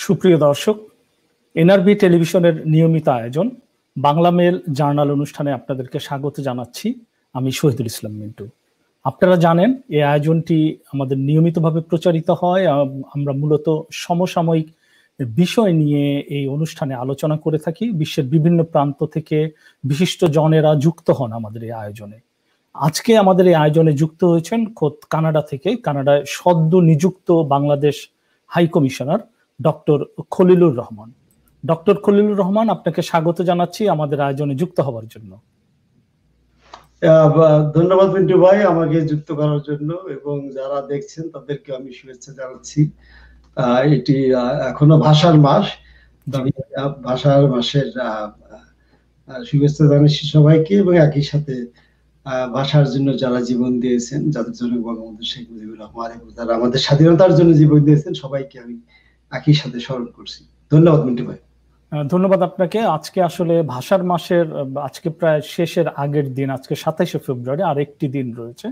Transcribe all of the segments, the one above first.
সুপ্রিয় দর্শক, এনআরবি টেলিভিশনের নিয়মিত আয়োজন বাংলা মেল জার্নাল অনুষ্ঠানে আপনাদেরকে স্বাগত জানাচ্ছি। আমি শহীদুল ইসলাম মিন্টু। আপনারা জানেন এই আয়োজনটি আমাদের নিয়মিতভাবে প্রচারিত হয়। আমরা মূলত সমসাময়িক বিষয় নিয়ে এই অনুষ্ঠানে আলোচনা করে থাকি। বিশ্বের বিভিন্ন প্রান্ত থেকে বিশিষ্ট জনেরা যুক্ত হন আমাদের এই আয়োজনে। আজকে আমাদের এই আয়োজনে যুক্ত হয়েছেন খোদ কানাডা থেকে, কানাডায় সদ্য নিযুক্ত Bangladesh high commissioner doctor Khalilur Rahman. Doctor Khalilur Rahman, আপনাকে স্বাগত জানাচ্ছি আমাদের আয়োজনে যুক্ত হওয়ার জন্য। ধন্যবাদ মিন্টু ভাই আমাকে যুক্ত করার জন্য, এবং যারা দেখছেন তাদেরকে আমি শুভেচ্ছা জানাচ্ছি। এটি এখনো ভাষার মাস, ভাষার মাসের শুভেচ্ছা জানাচ্ছি সবাইকে, এবং একই সাথে ভাষার জন্য যারা জীবন দিয়েছেন, যাদের জন্য বঙ্গবন্ধু শেখ মুজিবুর রহমান এবং যারা আমাদের স্বাধীনতার জন্য জীবন দিয়েছেন, সবাইকে আমি একই সাথে স্মরণ করছি। ধন্যবাদ মিন্টু ভাই। ধন্যবাদ আপনাকে। আজকে আসলে ভাষার মাসের আজকে প্রায় শেষের আগের দিন, আজকে 27শে ফেব্রুয়ারি, আর একটি দিন রয়েছে।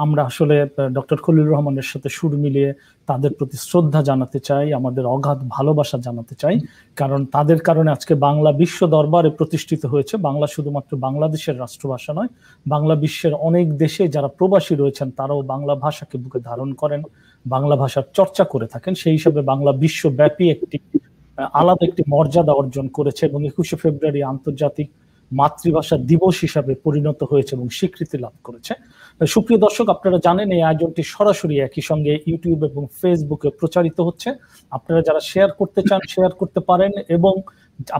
আমরা আসলে ডক্টর খলিলুর রহমানের সাথে সুর মিলিয়ে তাদের প্রতি শ্রদ্ধা জানাতে চাই, আমাদের অগাধ ভালোবাসা জানাতে চাই, কারণ তাদের কারণে আজকে বাংলা বিশ্ব দরবারে প্রতিষ্ঠিত হয়েছে। বাংলা শুধুমাত্র বাংলাদেশের রাষ্ট্রভাষা নয়, বাংলা বিশ্বের অনেক দেশে যারা প্রবাসী রয়েছেন তারাও বাংলা ভাষাকে বুকে ধারণ করেন, বাংলা ভাষার চর্চা করে থাকেন। সেই হিসাবে বাংলা বিশ্বব্যাপী আলাদা একটি মর্যাদা অর্জন করেছে, এবং 21শে ফেব্রুয়ারি আন্তর্জাতিক মাতৃভাষা দিবস হিসাবে পরিণত হয়েছে এবং স্বীকৃতি লাভ করেছে। সুপ্রিয় দর্শক, আপনারা জানেন এই আয়োজনটি সরাসরি একই সঙ্গে ইউটিউব এবং ফেসবুকে প্রচারিত হচ্ছে। আপনারা যারা শেয়ার করতে চান শেয়ার করতে পারেন, এবং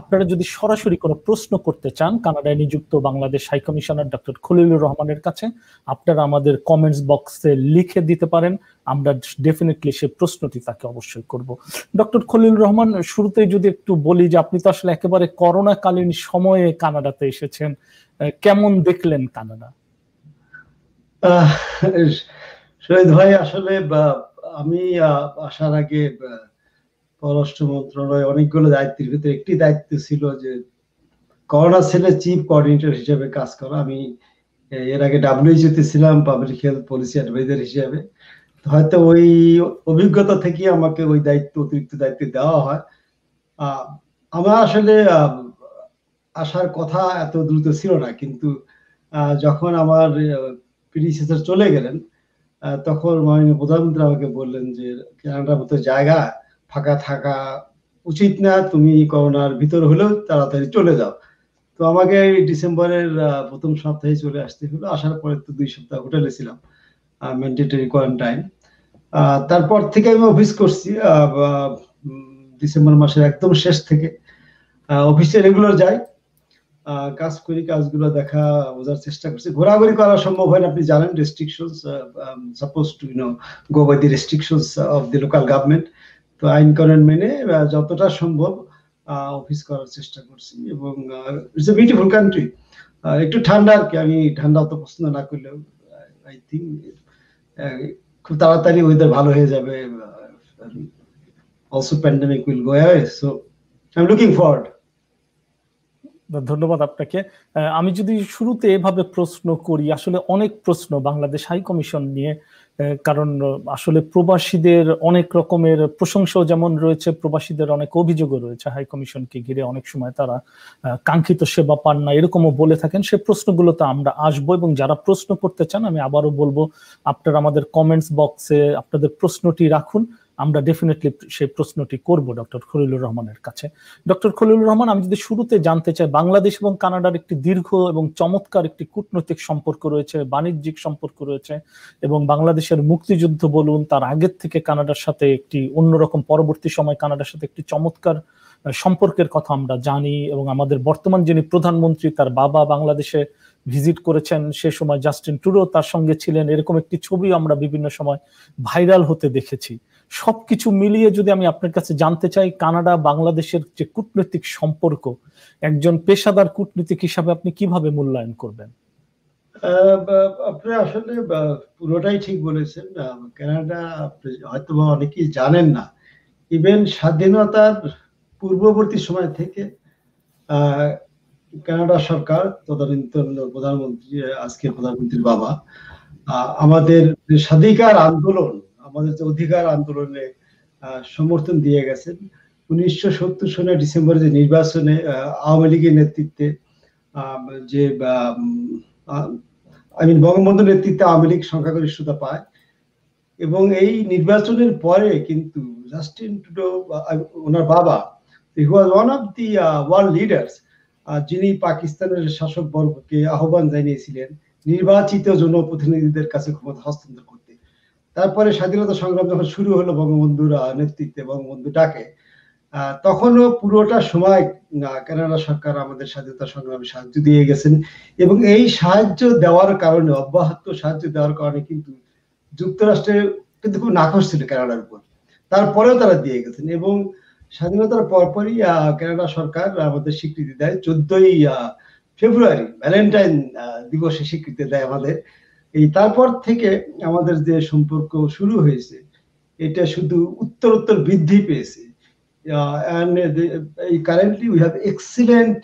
আপনারা যদি সরাসরি কোনো প্রশ্ন করতে চান কানাডায় নিযুক্ত Bangladesh high commissioner doctor Khalilur রহমানের কাছে, আপনারা আমাদের কমেন্টস বক্সে লিখে দিতে পারেন। আমরা ডেফিনেটলি সেই প্রশ্নটি তাকে অবশ্যই করব। ডক্টর খলিলুর রহমান, শুরুতেই যদি একটু বলি যে আপনি তো আসলে একেবারে করোনাকালীন সময়ে কানাডাতে এসেছেন, কেমন দেখলেন কানাডা? শহীদ ভাই, আসলে আমি আসার আগে পররাষ্ট্র মন্ত্রণালয়ে অনেকগুলো দায়িত্বের ভিতরে একটি দায়িত্ব ছিল যে করোনা সেলের চিফ কোঅর্ডিনেটর হিসেবে কাজ করা। আমি এর আগে WHO তে ছিলাম পাবলিক হেলথ পলিসি অ্যাডভাইজার হিসেবে। হয়তো ওই অভিজ্ঞতা থেকে আমাকে ওই অতিরিক্ত দায়িত্ব দেওয়া হয়। আমার আসলে আসার কথা এত দ্রুত ছিল না, কিন্তু যখন আমার প্রিডিসেসর চলে গেলেন তখন মাননীয় প্রধানমন্ত্রী আমাকে বললেন যে কানাডার মতো জায়গা ফাঁকা থাকা উচিত না, তুমি করোনার ভিতর হলেও তাড়াতাড়ি চলে যাও। তো আমাকে ডিসেম্বরের প্রথম সপ্তাহে চলে আসতে হলো। আসার পরে তো 2 সপ্তাহ হোটেলে ছিলাম, ম্যান্ডেটরি কোয়ারেন্টাইন। তারপর থেকে আমি অফিস করছি। ডিসেম্বর মাসের একদম শেষ থেকে অফিসে রেগুলার যাই, কাজ করি, কাজগুলো দেখা বোঝার চেষ্টা করছি। ঘোরাঘুরি করা সম্ভব হয় না, আপনি জানেন, restrictions suppose to go by the restrictions of the local government. তো আইন কানুন মেনে যতটা সম্ভব অফিস করার চেষ্টা করছি, এবং ইটস এ বিউটিফুল কান্ট্রি। একটু ঠান্ডা আর কি, আমি ঠান্ডা অত পছন্দ না করলেও আই থিঙ্ক খুব তাড়াতাড়ি ওয়েদার ভালো হয়ে যাবে। Also pandemic will go away, so I am looking forward. ধন্যবাদ আপনাকে। আমি যদি শুরুতে এভাবে প্রশ্ন করি, আসলে অনেক প্রশ্ন বাংলাদেশ হাই কমিশন নিয়ে, কারণ আসলে প্রবাসীদের অনেক রকমের প্রশংসাও যেমন রয়েছে, প্রবাসীদের অনেক অভিযোগও রয়েছে হাই কমিশনকে ঘিরে। অনেক সময় তারা কাঙ্ক্ষিত সেবা পান না, এরকমও বলে থাকেন। সে প্রশ্নগুলোতে আমরা আসবো, এবং যারা প্রশ্ন করতে চান আমি আবারও বলবো আপনারা আমাদের কমেন্টস বক্সে আপনাদের প্রশ্নটি রাখুন, আমরা ডেফিনেটলি সেই প্রশ্নটি করব ডক্টর খলিলুর রহমানের কাছে। ডক্টর খলিলুর রহমান, আমি যদি শুরুতে জানতে চাই, বাংলাদেশ এবং কানাডার একটি দীর্ঘ এবং চমৎকার একটি কূটনৈতিক সম্পর্ক রয়েছে, বাণিজ্যিক সম্পর্ক রয়েছে, এবং বাংলাদেশের মুক্তিযুদ্ধ বলুন, তার আগের থেকে কানাডার সাথে একটি অন্যরকম, পরবর্তী সময় কানাডার সাথে একটি চমৎকার সম্পর্কের কথা আমরা জানি। এবং আমাদের বর্তমান যিনি প্রধানমন্ত্রী, তার বাবা বাংলাদেশে ভিজিট করেছেন, সে সময় জাস্টিন ট্রুডো তার সঙ্গে ছিলেন, এরকম একটি ছবি আমরা বিভিন্ন সময় ভাইরাল হতে দেখেছি। সবকিছু মিলিয়ে যদি আমি আপনার কাছে জানতে চাই, কানাডা বাংলাদেশের যে কূটনৈতিক সম্পর্ক, একজন পেশাদার কূটনীতিক হিসাবে আপনি কিভাবে মূল্যায়ন করবেন? আপনি আসলে পুরোটাই ঠিক বলেছেন। কানাডা হয়তো অনেকেই জানেন না, ইভেন স্বাধীনতার পূর্ববর্তী সময় থেকে কানাডা সরকার, তদানীন্তন প্রধানমন্ত্রী, আজকের প্রধানমন্ত্রীর বাবা, আমাদের স্বাধিকার আন্দোলন, আমাদের যে অধিকার আন্দোলনে সমর্থন দিয়ে গেছেন। 1970 সনের ডিসেম্বরে যে নির্বাচনে আওয়ামী লীগের নেতৃত্বে যে বঙ্গবন্ধুর নেতৃত্বে আওয়ামী লীগ সংখ্যাগরিষ্ঠতা পায়, এবং এই নির্বাচনের পরে কিন্তু জাস্টিন ট্রুডো ওনার বাবা, he was one of the world leaders, যিনি পাকিস্তানের শাসক বর্গকে আহ্বান জানিয়েছিলেন নির্বাচিত জনপ্রতিনিধিদের কাছে ক্ষমতা হস্তান্তর করতে। তারপরে স্বাধীনতা সংগ্রাম যখন শুরু হলো বঙ্গবন্ধুর নেতৃত্বে, বঙ্গবন্ধু ডাকে, তখনও পুরোটা সময় কানাডা সরকার আমাদের স্বাধীনতা সংগ্রামে সাহায্য দিয়ে গেছেন, এবং এই সাহায্য দেওয়ার কারণে, অব্যাহত সাহায্য দেওয়ার কারণে কিন্তু যুক্তরাষ্ট্রের কিন্তু খুব নাখোশ ছিল কানাডার উপর। তারপরেও তারা দিয়ে গেছেন, এবং স্বাধীনতার পরপরই কানাডা সরকার আমাদের স্বীকৃতি দেয় 14ই ফেব্রুয়ারি, ভ্যালেন্টাইন দিবসে স্বীকৃতি দেয় আমাদের। এই তারপর থেকে আমাদের যে সম্পর্ক শুরু হয়েছে এটা শুধু উত্তরোত্তর বৃদ্ধি পেয়েছে। Currently we have excellent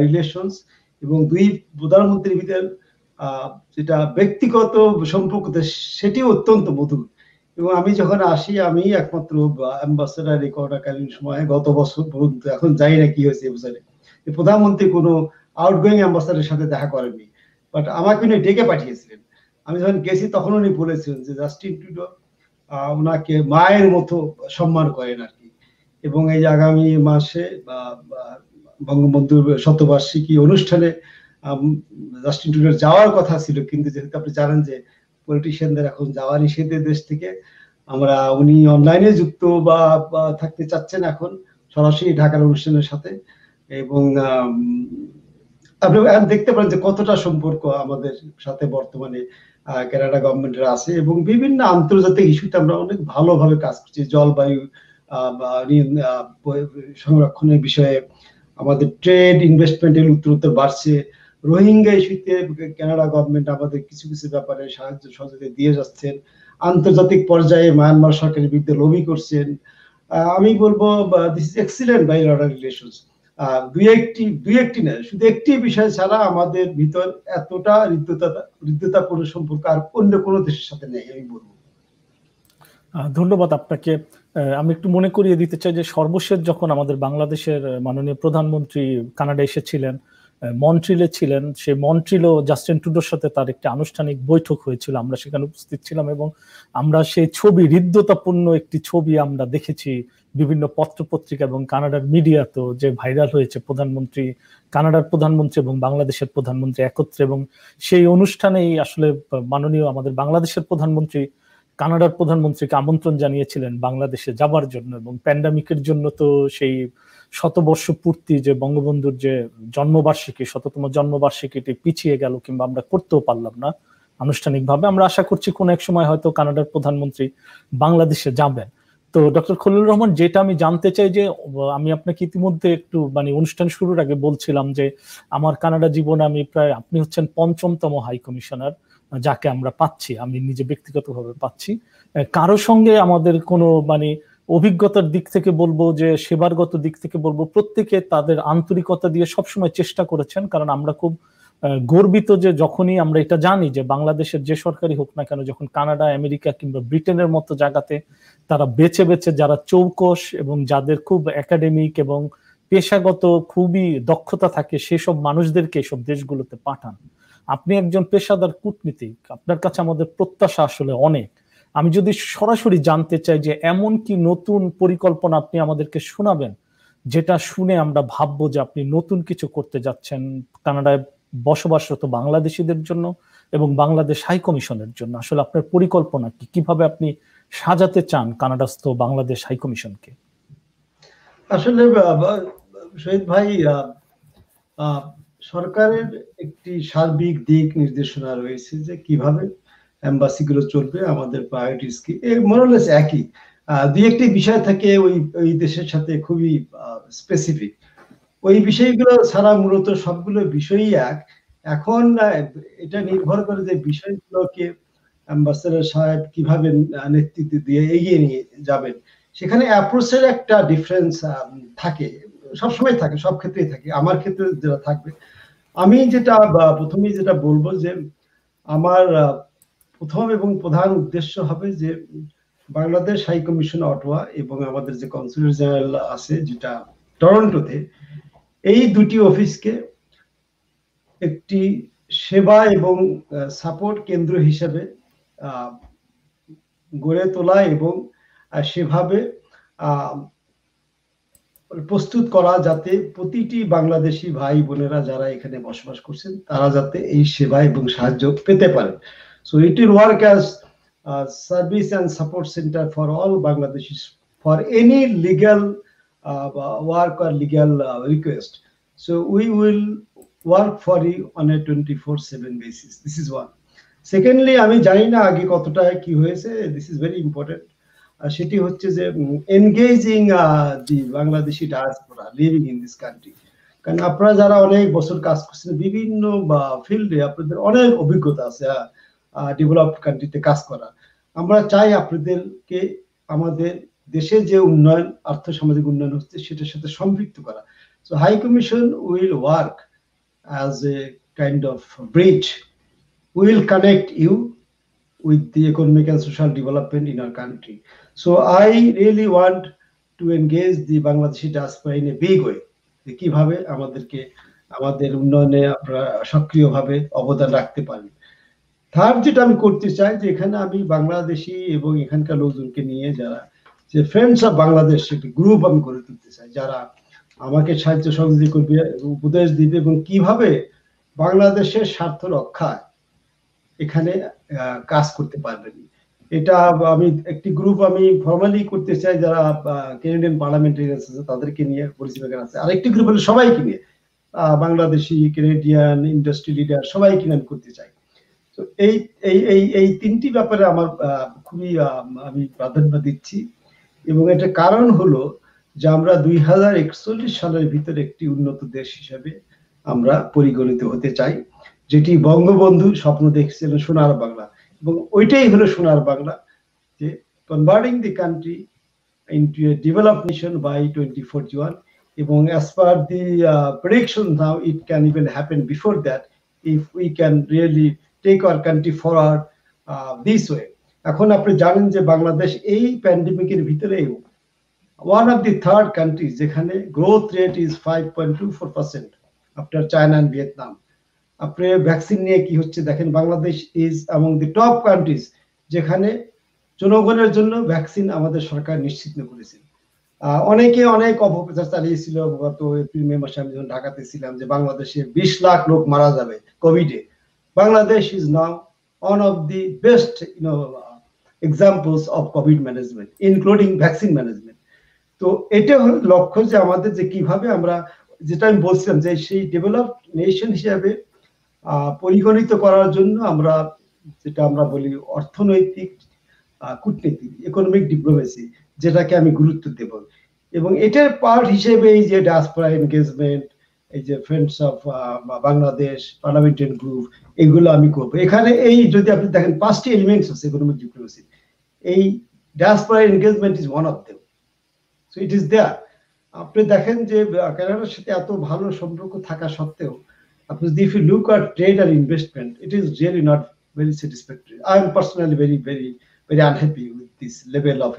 relations, এবং দুই প্রধানমন্ত্রীর ভিতরে যেটা ব্যক্তিগত সম্পর্ক সেটিও অত্যন্ত মধুর। এবং আমি যখন আসি, আমি একমাত্র অ্যাম্বাসেডার করোনাকালীন সময়ে গত বছর পর্যন্ত, এখন জানি না কি হয়েছে এবছরে, প্রধানমন্ত্রী কোনো আউটগোয়িং অ্যাম্বাসেডারের সাথে দেখা করেননি, বাট আমাকে উনি ডেকে পাঠিয়েছিলেন। আমি যখন গেছি তখন উনি বলেছিলেন যে জাস্টিন ট্রুডো ওনাকে মায়ের মতো সম্মান করেন আর কি। এবং এই যে আগামী মাসে বঙ্গবন্ধুর শতবার্ষিকী অনুষ্ঠানে জাস্টিন ট্রুডোর যাওয়ার কথা ছিল, কিন্তু যেহেতু আপনি জানেন যে পলিটিশিয়ানদের এখন যাওয়া নিষেধের দেশ থেকে, উনি অনলাইনে যুক্ত বা থাকতে চাচ্ছেন এখন সরাসরি ঢাকার অনুষ্ঠানের সাথে। এবং আপনি দেখতে পারেন যে কতটা সম্পর্ক আমাদের সাথে বর্তমানে কানাডা গভর্নমেন্টের আছে, এবং বিভিন্ন আন্তর্জাতিক ইস্যুতে আমরা অনেক ভালোভাবে কাজ করছি। জলবায়ু সংরক্ষণের বিষয়ে আমাদের ট্রেড ইনভেস্টমেন্টের উত্তরোত্তর বাড়ছে। রোহিঙ্গা ইস্যুতে কানাডা গভর্নমেন্ট আমাদের কিছু কিছু ব্যাপারে সাহায্য সহযোগিতা দিয়ে যাচ্ছেন। আন্তর্জাতিক পর্যায়ে মায়ানমার সরকারের বিরুদ্ধে লবি করছেন। আমি বলবো দিস ইজ এক্সিলেন্ট বাইলাটারাল রিলেশনস। দুই একটি না, শুধু একটি বিষয় ছাড়া আমাদের ভিতর এতটা হৃদ্যতাপূর্ণ সম্পর্ক আর অন্য কোনো দেশের সাথে নেই, আমি বলবো। ধন্যবাদ আপনাকে। আমি একটু মনে করিয়ে দিতে চাই যে সর্বশেষ যখন আমাদের বাংলাদেশের মাননীয় প্রধানমন্ত্রী কানাডা এসেছিলেন, মন্ট্রিলে ছিলেন, সেই মন্ট্রিলও জাস্টিন ট্রুডোর সাথে তার একটি আনুষ্ঠানিক বৈঠক হয়েছিল, আমরা সেখানে উপস্থিত ছিলাম, এবং আমরা সেই ছবি, হৃদ্যতাপূর্ণ একটি ছবি আমরা দেখেছি বিভিন্ন পত্রপত্রিকা এবং কানাডার মিডিয়াতেও, যে ভাইরাল হয়েছে প্রধানমন্ত্রী, কানাডার প্রধানমন্ত্রী এবং বাংলাদেশের প্রধানমন্ত্রী একত্রে। এবং সেই অনুষ্ঠানেই আসলে মাননীয় আমাদের বাংলাদেশের প্রধানমন্ত্রী কানাডার প্রধানমন্ত্রীকে আমন্ত্রণ জানিয়েছিলেন বাংলাদেশে যাবার জন্য, এবং প্যান্ডামিকের জন্য তো সেই শতবর্ষ পূর্তি, যে বঙ্গবন্ধুর যে জন্মবার্ষিকী, 100তম জন্মবার্ষিকীটি পিছিয়ে গেল, কিংবা আমরা করতেও পারলাম না আনুষ্ঠানিকভাবে। আমরা আশা করছি কোন এক সময় হয়তো কানাডার প্রধানমন্ত্রী বাংলাদেশে যাবেন। তো ডক্টর খলিলুর রহমান, যেটা আমি জানতে চাই, যে আমি আপনাকে ইতিমধ্যে একটু অনুষ্ঠান শুরুর আগে বলছিলাম যে আমার কানাডা জীবনে আমি প্রায়, আপনি হচ্ছেন 5ম হাই কমিশনার যাকে আমরা পাচ্ছি, আমি নিজে ব্যক্তিগতভাবে পাচ্ছি। কারো সঙ্গে আমাদের কোনো অভিজ্ঞতার দিক থেকে বলবো, যে সেবারগত দিক থেকে বলবো, প্রত্যেকে তাদের আন্তরিকতা দিয়ে সবসময় চেষ্টা করেছেন। কারণ আমরা খুব গর্বিত যে যখনই আমরা এটা জানি যে বাংলাদেশের যে সরকারি হোক না কেন, যখন কানাডা, আমেরিকা কিংবা ব্রিটেনের মতো জায়গাতে তারা বেছে বেছে যারা চৌকস এবং যাদের খুব একাডেমিক এবং পেশাগত খুবই দক্ষতা থাকে, সেসব মানুষদেরকে এসব দেশগুলোতে পাঠান। আপনি একজন পেশাদার কূটনীতিক, আপনার কাছে আমাদের প্রত্যাশা আসলে অনেক। আমি যদি সরাসরি জানতে চাই যে এমন কি নতুন পরিকল্পনা আপনি আমাদেরকে শোনাবেন, যেটা শুনে আমরা ভাববো যে আপনি নতুন কিছু করতে যাচ্ছেন কানাডায় বসবাসরত বাংলাদেশিদের জন্য এবং বাংলাদেশ হাই কমিশনের জন্য। আসলে আপনার পরিকল্পনা কি, কিভাবে আপনি সাজাতে চান কানাডাস্থ বাংলাদেশ হাই কমিশনকে? আসলে শহীদ ভাই, সরকারের একটি সার্বিক দিক নির্দেশনা রয়েছে যে কিভাবে এম্বাসি গুলো চলবে, আমাদের প্রায়োরিটিস কি, মোরালেস একই। দুই একটি বিষয় থাকে ওই দেশের সাথে খুবই স্পেসিফিক, ওই বিষয়গুলো ছাড়া মূলত সবগুলো বিষয়ই এক। এখন এটা নির্ভর করে যে বিষয়গুলোকে অ্যাম্বাসেডর সাহেব কিভাবে নেতৃত্ব দিয়ে এগিয়ে নিয়ে যাবেন, সেখানে অ্যাপ্রোচের একটা ডিফারেন্স থাকে, সবসময় থাকে, সব ক্ষেত্রেই থাকে। আমার ক্ষেত্রে যেটা থাকবে, আমি যেটা প্রথমেই যেটা বলবো যে আমার প্রথম এবং প্রধান উদ্দেশ্য হবে যে বাংলাদেশ হাই কমিশন অটোয়া এবং আমাদের যে কনসুলেট জেনারেল আছে যেটা টরন্টোতে, এই দুটি অফিসকে একটি সেবা এবং সাপোর্ট কেন্দ্র হিসেবে গড়ে তোলা এবং সেভাবে প্রস্তুত করা, যাতে প্রতিটি বাংলাদেশি ভাই বোনেরা যারা এখানে বসবাস করছেন তারা যাতে এই সেবা এবং সাহায্য পেতে পারেন। So it will work as service and support centre for all বাংলাদেশিস for any legal work or legal request. So we will work for you on a 24/7 basis. This is one. Secondly, আমি জানি না আগে কতটা কি হয়েছে, this is very important. সেটি হচ্ছে যে engaging the Bangladeshi diaspora living in this country. কারণ আপনারা যারা অনেক বছর কাজ করছেন বিভিন্ন ফিল্ডে, আপনাদের অনেক অভিজ্ঞতা আছে ডেভেলপড কান্ট্রিতে কাজ করা। আমরা চাই আপনাদেরকে আমাদের দেশে যে উন্নয়ন, আর্থসামাজিক উন্নয়ন হচ্ছে সেটার সাথে সম্পৃক্ত করা। So high commission will work as a kind of bridge. We will connect you with the economic and social development in our country. So I really want to engage the Bangladeshi diaspora in a big way. কিভাবে আমাদেরকে আমাদের উন্নয়নে আপনারা সক্রিয়ভাবে অবদান রাখতে পারেন। Third যেটা আমি করতে চাই যে এখানে আমি বাংলাদেশি এবং এখানকার লোকজনকে নিয়ে যারা যে ফ্রেন্ডস অফ বাংলাদেশ একটি গ্রুপ আমি গড়ে তুলতে চাই, যারা আমাকে সাহায্য সহযোগিতা করবে, উপদেশ দিবে এবং কিভাবে বাংলাদেশের স্বার্থ রক্ষায় এখানে কাজ করতে পারবেন। এটা আমি একটি গ্রুপ আমি ফর্মালি করতে চাই যারা ক্যানাডিয়ান পার্লামেন্টারিয়ানস আছে তাদেরকে নিয়ে, পলিসি মেকার আছে। আরেকটি গ্রুপ হলে সবাইকে নিয়ে, বাংলাদেশি, ক্যানাডিয়ান, ইন্ডাস্ট্রি লিডার সবাইকে নিয়ে করতে চাই। তো এই এই এই এই তিনটি ব্যাপারে আমার খুবই আমি প্রাধান্য দিচ্ছি এবং এটা কারণ হলো যে আমরা 2041 সালের ভিতরে একটি উন্নত দেশ হিসেবে আমরা পরিগণিত হতে চাই, যেটি বঙ্গবন্ধু স্বপ্ন দেখছিলেন সোনার বাংলা, এবং ওইটাই হলো সোনার বাংলা, যে converting the country into a developed nation by 2041। এবং as per the prediction now it can even happen before that if we can really take our country forward this way. এখন আপনি জানেন যে বাংলাদেশ এই প্যান্ডেমিকের ভিতরেও one of the third countries যেখানে growth rate is 5.24% after China and Vietnam. আপনি vaccine নিয়ে কি হচ্ছে দেখেন, Bangladesh is among the top countries যেখানে জনগণের জন্য ভ্যাকসিন আমাদের সরকার নিশ্চিত করেছে। অনেকে অনেক অপপ্রচার চালিয়েছিল গত এপ্রিল মে মাসে আমি যখন ঢাকাতে ছিলাম যে বাংলাদেশে 20 লাখ লোক মারা যাবে কোভিডে। Bangladesh is now one of the best examples of COVID management, including vaccine management. তো এটা হলো লক্ষ্য যে আমাদের যে কিভাবে আমরা, যেটা আমি বলছিলাম যে সেই ডেভেলপড নেশন হিসেবে পরিগণিত করার জন্য আমরা যেটা আমরা বলি অর্থনৈতিক কূটনীতি, ইকোনমিক ডিপ্লোমেসি, যেটাকে আমি গুরুত্ব দেব। এবং এটার পার্ট হিসেবে এই যে ডায়াসপোরা এনগেজমেন্ট, এই যে friends of Bangladesh, parliamentarian group, এগুলো আমি করবো। এখানে এই যদি আপনি দেখেন 5টি এলিমেন্টস আছে ইকোনমিক ডিপ্লোমেসি, এই diaspora engagement is one of them. So it is there. আপনি দেখেন যে কানাডার সাথে এত ভালো সম্পর্ক থাকা সত্ত্বেও আপনি if you look at trade and investment, it is really not very satisfactory. I am personally very unhappy with this level of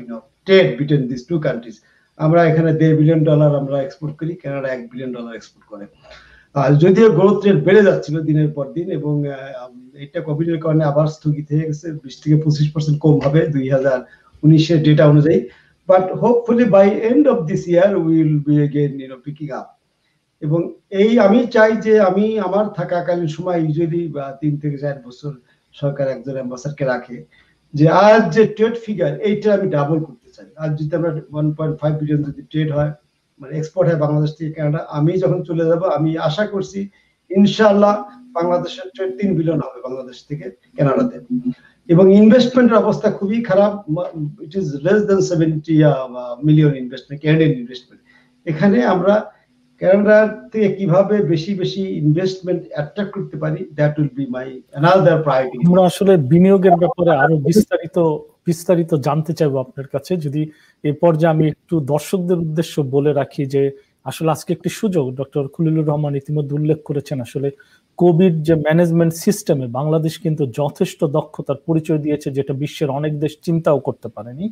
trade between these two countries. আমরা এখানে $1.5 billion আমরা এক্সপোর্ট করি, কানাডা $1 billion এক্সপোর্ট করে। যদিও growth rate বেড়ে যাচ্ছিল দিনের পর দিন এবং এটা কোভিডের কারণে আবার স্থগিত হয়ে গেছে, 20 থেকে 25% কম হবে 2019 ডেটা অনুযায়ী। But hopefully by end of this year we will be again picking up. এবং এই আমি চাই যে আমি আমার থাকাকালীন সময় ইউজুয়ালি 3 থেকে 4 বছর সরকার একজন অ্যাম্বাসাডারকে রাখে, যে আজ যে ট্রেড ফিগার এইটা আমি ডাবল করতে চাই। আজ যদি আমরা 1.5 বিলিয়ন যদি ট্রেড হয়, মানে এক্সপোর্ট হয় বাংলাদেশ থেকে কানাডা, আমি যখন চলে যাব আমি আশা করছি ইনশাআল্লাহ বাংলাদেশের ট্রেড 3 বিলিয়ন হবে বাংলাদেশ থেকে কানাডাতে। এবং ইনভেস্টমেন্টের অবস্থা খুবই খারাপ, it is less than 70 million investment, Canadian investment. এখানে আমরা কানাডা থেকে কিভাবে বেশি বেশি ইনভেস্টমেন্ট অ্যাট্রাক্ট করতে পারি, that will be my another priority. আমরা আসলে বিনিয়োগের ব্যাপারে আরো বিস্তারিত জানতে চাইবো আপনার কাছে। যদি এই পর্যায়ে আমি একটু দর্শকদের উদ্দেশ্য বলে রাখি যে আসলে আজকে একটি সুযোগ, ডক্টর খলিলুর রহমান ইতিমধ্যে উল্লেখ করেছেন, আসলে কোভিড যে ম্যানেজমেন্ট সিস্টেমে বাংলাদেশ কিন্তু যথেষ্ট দক্ষতার পরিচয় দিয়েছে, যেটা বিশ্বের অনেক দেশ চিন্তাও করতে পারেনি।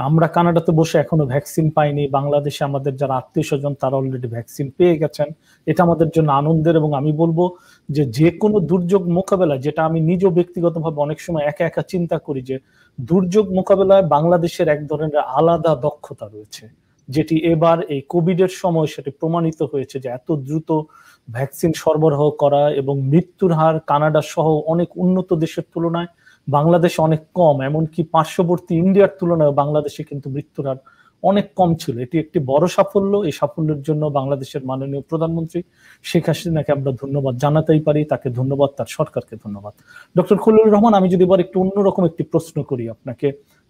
আমরা কানাডাতে বসে এখনো ভ্যাকসিন পাইনি, বাংলাদেশে আমাদের যারা আত্মীয় স্বজন তারা অলরেডি ভ্যাকসিন পেয়ে গেছেন। এটা আমাদের জন্য আনন্দের, এবং আমি বলবো যে যে কোনো দুর্যোগ মোকাবেলায়, যেটা আমি নিজেও ব্যক্তিগতভাবে অনেক সময় একা একা চিন্তা করি, যে দুর্যোগ মোকাবেলায় বাংলাদেশের এক ধরনের আলাদা দক্ষতা রয়েছে, যেটি এবার এই কোভিড এর সময় সেটি প্রমাণিত হয়েছে, যে এত দ্রুত ভ্যাকসিন সরবরাহ করা এবং মৃত্যুর হার কানাডা সহ অনেক উন্নত দেশের তুলনায় বাংলাদেশে অনেক কম, এমনকি পার্শ্ববর্তী ইন্ডিয়ার তুলনায় বাংলাদেশে কিন্তু মৃত্যুর হার অনেক কম ছিল। এটি একটি বড় সাফল্য। এই সাফল্যের জন্য বাংলাদেশের মাননীয় প্রধানমন্ত্রী শেখ হাসিনাকে আমরা ধন্যবাদ জানাতেই পারি, তাকে ধন্যবাদ, তার সরকারকে ধন্যবাদ। ডক্টর খলিলুর রহমান, আমি যদি এবার একটু অন্যরকম একটি প্রশ্ন করি আপনাকে,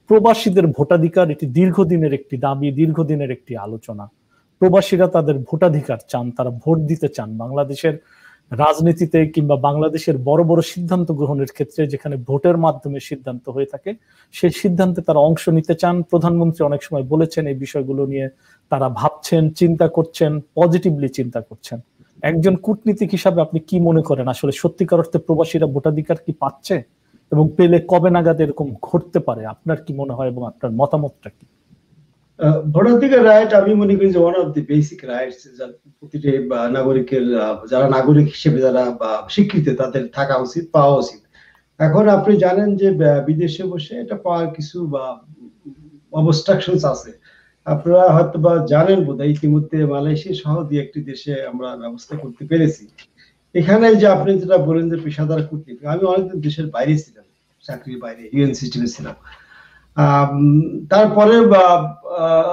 প্রবাসীদের ভোটাধিকার এটি দীর্ঘদিনের একটি দাবি, দীর্ঘদিনের একটি আলোচনা। প্রবাসীরা তাদের ভোটাধিকার চান, তারা ভোট দিতে চান বাংলাদেশের রাজনীতিতে কিংবা বাংলাদেশের বড় বড় সিদ্ধান্ত গ্রহণের ক্ষেত্রে, যেখানে ভোটের মাধ্যমে সিদ্ধান্ত হয়ে থাকে, সেই সিদ্ধান্তে তারা অংশ নিতে চান। প্রধানমন্ত্রী অনেক সময় বলেছেন এই বিষয়গুলো নিয়ে তারা ভাবছেন, চিন্তা করছেন, পজিটিভলি চিন্তা করছেন। একজন কূটনীতিক হিসাবে আপনি কি মনে করেন, আসলে সত্যিকার অর্থে প্রবাসীরা ভোটাধিকার কি পাচ্ছে, এবং পেলে কবে নাগাদ এরকম ঘটতে পারে? আপনার কি মনে হয় এবং আপনার মতামতটা কি? ভোটাধিকার রাইট আমি মনে করি যে one of the basic rights, প্রতিটি নাগরিকের, যারা নাগরিক হিসেবে যারা স্বীকৃত, তাদের থাকা উচিত, পাওয়া উচিত। এখন আপনি জানেন যে বিদেশে বসে এটা পাওয়ার কিছু অবস্ট্রাকশনস আছে। আপনারা হয়তো বা জানেন বোধহয়, ইতিমধ্যে মালয়েশিয়া সহ দুই একটি দেশে আমরা ব্যবস্থা করতে পেরেছি। এখানে যে আপনি যেটা বলেন যে পেশাদার কূটনীতি, আমি অনেকদিন দেশের বাইরে ছিলাম, চাকরির বাইরে, ইউএন সিস্টেমে ছিলাম। তারপরে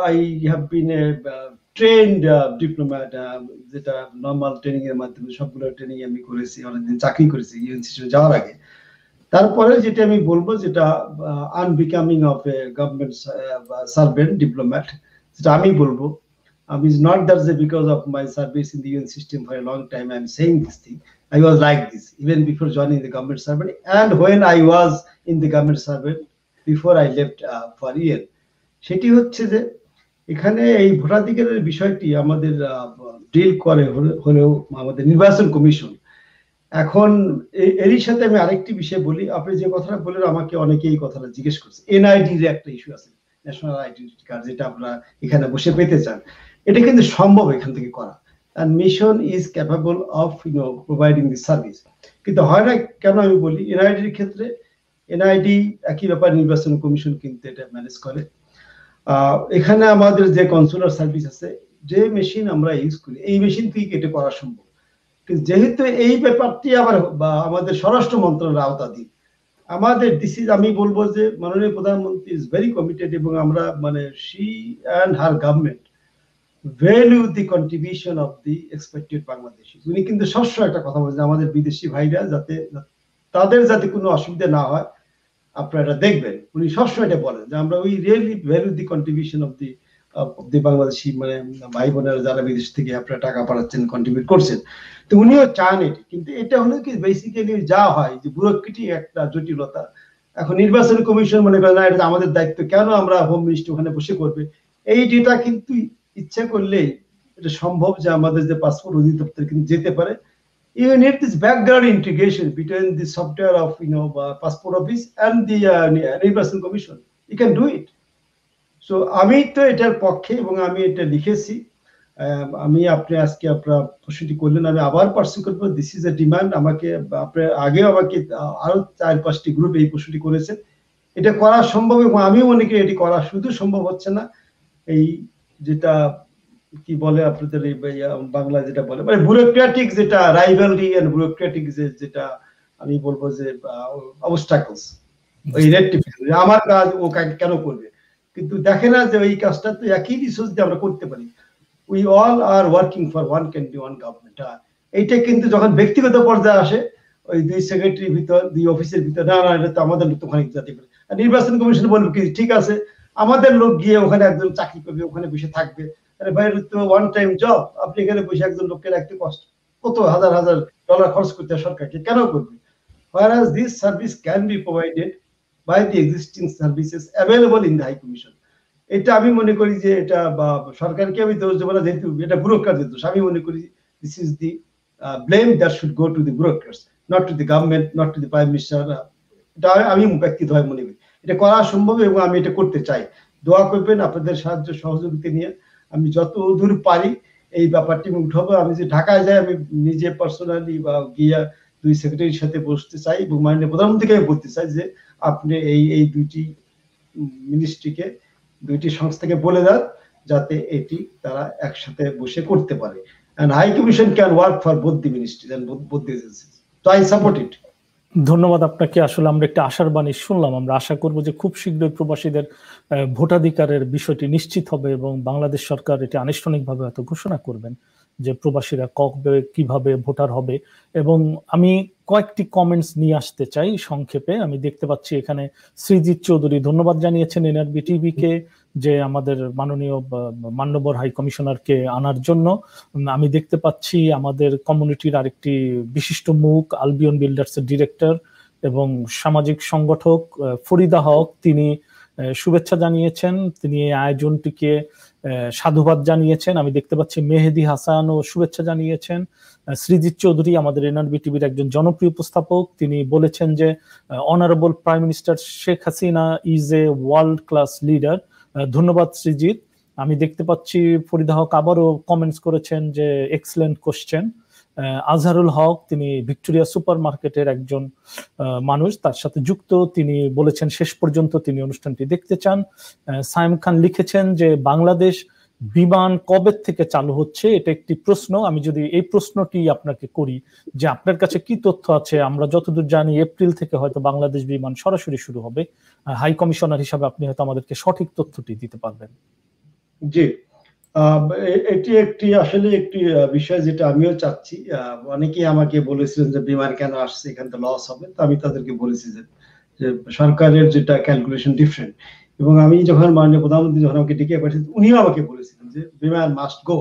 I have been A trend diplomat, যেটা নর্মাল ট্রেনিং এর মাধ্যমে সবগুলো ট্রেনিং আমি করেছি, অনেকদিন চাকরি করেছি ইউএন সিস্টেমে যাওয়ার আগে। তারপরে যেটা আমি বলবো, যেটা unbecoming of a government servant diplomat, যেটা আমি বলবো, is not that because of my service in the UN system for a long time I'm saying this thing. I was like this even before joining the government servant, and when I was in the government servant before I left for UN. সেটি হচ্ছে যে এখানে এই ভোটাধিকারের বিষয়টি আমাদের deal করে হলেও আমাদের নির্বাচন কমিশন। এখন এরই সাথে আমি আরেকটি বিষয় বলি, আপনি যে কথাটা বললেন, আমাকে অনেকে এই কথাটা জিজ্ঞেস করছে, এনআইডি এর একটা ইস্যু আছে, ন্যাশনাল আইডেন্টিটি কার্ড, যেটা আপনারা এখানে বসে পেতে চান। এটা কিন্তু সম্ভব এখান থেকে করা, and mission is capable of providing the service, কিন্তু হয় না কেন আমি বলি, এনআইডি এর ক্ষেত্রে এনআইডি একই ব্যাপার, নির্বাচন কমিশন কিন্তু এটা ম্যানেজ করে। এখানে আমাদের যে কনসুলার সার্ভিস আছে, যে মেশিন আমরা ইউজ করি, এই মেশিন থেকে এটা করা সম্ভব, কিন্তু যেহেতু এই ব্যাপারটি আবার আমাদের স্বরাষ্ট্র মন্ত্রণালয়ের আওতাধীন, আমাদের আমি বলবো যে মাননীয় প্রধানমন্ত্রী ইজ ভেরি কমিটেড, এবং আমরা she and her government value the contribution of the expected Bangladeshis. উনি কিন্তু সবসময় একটা কথা বলেন, আমাদের বিদেশি ভাইরা যাতে তাদের যাতে কোনো অসুবিধা না হয়, আপনারা এটা দেখবেন। উনি সবসময় এটা বলেন যে আমরা we really value the contribution of the Bangladeshi, মানে ভাই বোনেরা যারা বিদেশ থেকে আপনারা টাকা পাঠাচ্ছেন, কন্ট্রিবিউট করছেন, তো উনিও চান এটি। কিন্তু এটা হলো কি বেসিক্যালি যা হয় যে ব্যুরোক্রেটিক একটা জটিলতা। এখন নির্বাচন কমিশন মনে করে না এটা আমাদের দায়িত্ব, কেন আমরা হোম মিনিস্টার ওখানে বসে করবে, এই ডেটা কিন্তু ইচ্ছা করলেই এটা সম্ভব যে আমাদের যে পাসপোর্ট অধিদপ্তর কিন্তু যেতে পারে। You need this background integration between the software of passport office and the নির্বাচন commission. You can do it. So আমি তো এটার পক্ষে, এবং আমি এটা লিখেছি। আমি আপনি আজকে আপনার প্রশ্নটি করলেন, আমি আবার পার্সু করবো, দিস ইজ এ ডিমান্ড। আমাকে আপনার আগেও আমাকে আরো 4-5টি গ্রুপ এই প্রশ্নটি করেছেন। এটা করা সম্ভব, এবং আমিও মনে করি এটি করা শুধু সম্ভব হচ্ছে না, এই যেটা কি বলে আপনাদের এই বাংলা যেটা বলে, মানে ব্যুরোক্রেটিক, যেটা রাইভালরি এন্ড ব্যুরোক্রেটিক, যেটা আমি বলবো যে অবস্টাকলস, ওই রেক্টিফিকেশন, আমার কাজ ও কেন করবে, কিন্তু দেখে না যে এই কাজটা তো একই রিসোর্স দিয়ে আমরা করতে পারি। We all are working for one country, one government. এইটা কিন্তু যখন ব্যক্তিগত পর্যায়ে আসে, ওই দুই সেক্রেটারির ভিতর, দুই অফিসের ভিতর, না না এটা তো আমাদের লোক ওখানে যেতে পারে, আর নির্বাচন কমিশন বলবে কি ঠিক আছে আমাদের লোক গিয়ে ওখানে একজন চাকরি করবে, ওখানে বসে থাকবে। আরে ভাই, তো ওয়ান টাইম জব, আপনি এখানে বসে একজন লোককে রাখতে কষ্ট, কত হাজার হাজার ডলার খরচ করতে সরকারকে, কেন করবে? Whereas this service can be provided by the existing services available in the High Commission. এটা আমি মনে করি যে এটা সরকারকে আমি দোষ দেবো না, যেহেতু এটা ব্যুরোক্রাটদের দোষ। আমি মনে করি this is the blame that should go to the bureaucrats, not to the government, not to the prime minister. এটা আমি ব্যক্তিগতভাবে মনে করি এটা করা সম্ভব এবং আমি এটা করতে চাই। দোয়া করবেন আপনাদের সাহায্য সহযোগিতা নিয়ে আমি যত দূর পারি এই ব্যাপারটি উঠাবো। আমি যে ঢাকায় যাই আমি নিজে পার্সোনালি বা গিয়া দুই সেক্রেটারির সাথে বসতে চাই এবং মাননীয় প্রধানমন্ত্রীকে আমি বলতে চাই যে আপনি এই দুইটি মিনিস্ট্রিকে, দুইটি সংস্থাকে বলে দেন যাতে এটি তারা একসাথে বসে করতে পারে। And High Commission can work for both the ministries and both the agencies. So I support it. ধন্যবাদ আপনাকে। আসলে আমরা একটা আশার বাণী শুনলাম। আমরা আশা করব যে খুব শীঘ্রই প্রবাসীদের ভোটাধিকারের বিষয়টি নিশ্চিত হবে এবং বাংলাদেশ সরকার এটি আনুষ্ঠানিকভাবে হয়তো ঘোষণা করবেন যে প্রবাসীরা কবে কিভাবে ভোটার হবে। এবং আমি কয়েকটি কমেন্টস নিয়ে আসতে চাই সংক্ষেপে। আমি দেখতে পাচ্ছি এখানে শ্রীজিৎ চৌধুরী ধন্যবাদ জানিয়েছেন এনআরবি টিভিকে যে আমাদের মাননীয় মান্যবর হাই কমিশনারকে আনার জন্য। আমি দেখতে পাচ্ছি আমাদের কমিউনিটির আরেকটি বিশিষ্ট মুখ আলবিয়ন বিল্ডার্সের ডিরেক্টর এবং সামাজিক সংগঠক ফরিদা হক, তিনি শুভেচ্ছা জানিয়েছেন, তিনি এই আয়োজনটিকে সাধুবাদ জানিয়েছেন। আমি দেখতে পাচ্ছি মেহেদি হাসান ও শুভেচ্ছা জানিয়েছেন। শ্রীজিৎ চৌধুরী আমাদের এনআরবি টিভির একজন জনপ্রিয় উপস্থাপক, তিনি বলেছেন যে honourable prime minister Sheikh Hasina is a world class leader. ধন্যবাদ শ্রীজিৎ। আমি দেখতে পাচ্ছি ফরিদা হক আবারও কমেন্টস করেছেন যে এক্সেলেন্ট কোশ্চেন। আজহারুল হক, তিনি ভিক্টোরিয়া সুপার মার্কেটের একজন মানুষ, তার সাথে যুক্ত, তিনি বলেছেন শেষ পর্যন্ত তিনি অনুষ্ঠানটি দেখতে চান। সাইম খান লিখেছেন যে বাংলাদেশ বিমান কবে থেকে চালু হচ্ছে, এটা একটি প্রশ্ন। আমি যদি এই প্রশ্নটি আপনাকে করি যে আপনার কাছে কি তথ্য আছে? আমরা যতদূর জানি এপ্রিল থেকে হয়তো বাংলাদেশ বিমান সরাসরি শুরু হবে। হাই কমিশনার হিসাবে আপনি হয়তো আমাদেরকে সঠিক তথ্যটি দিতে পারবেন। জি, এটি একটি আসলে একটি বিষয় যেটা আমিও চাচ্ছি। অনেকেই আমাকে বলেছিলেন যে বিমান কেন আসছে, এখানে তো লস হবে। তো আমি তাদেরকে বলেছি যে সরকারের যেটা ক্যালকুলেশন ডিফারেন্ট। এবং আমি যখন মাননীয় প্রধানমন্ত্রী যখন আমাকে ডেকে পাঠিয়েছেন উনিও আমাকে বলেছিলেন যে বিমান মাস্ট গো।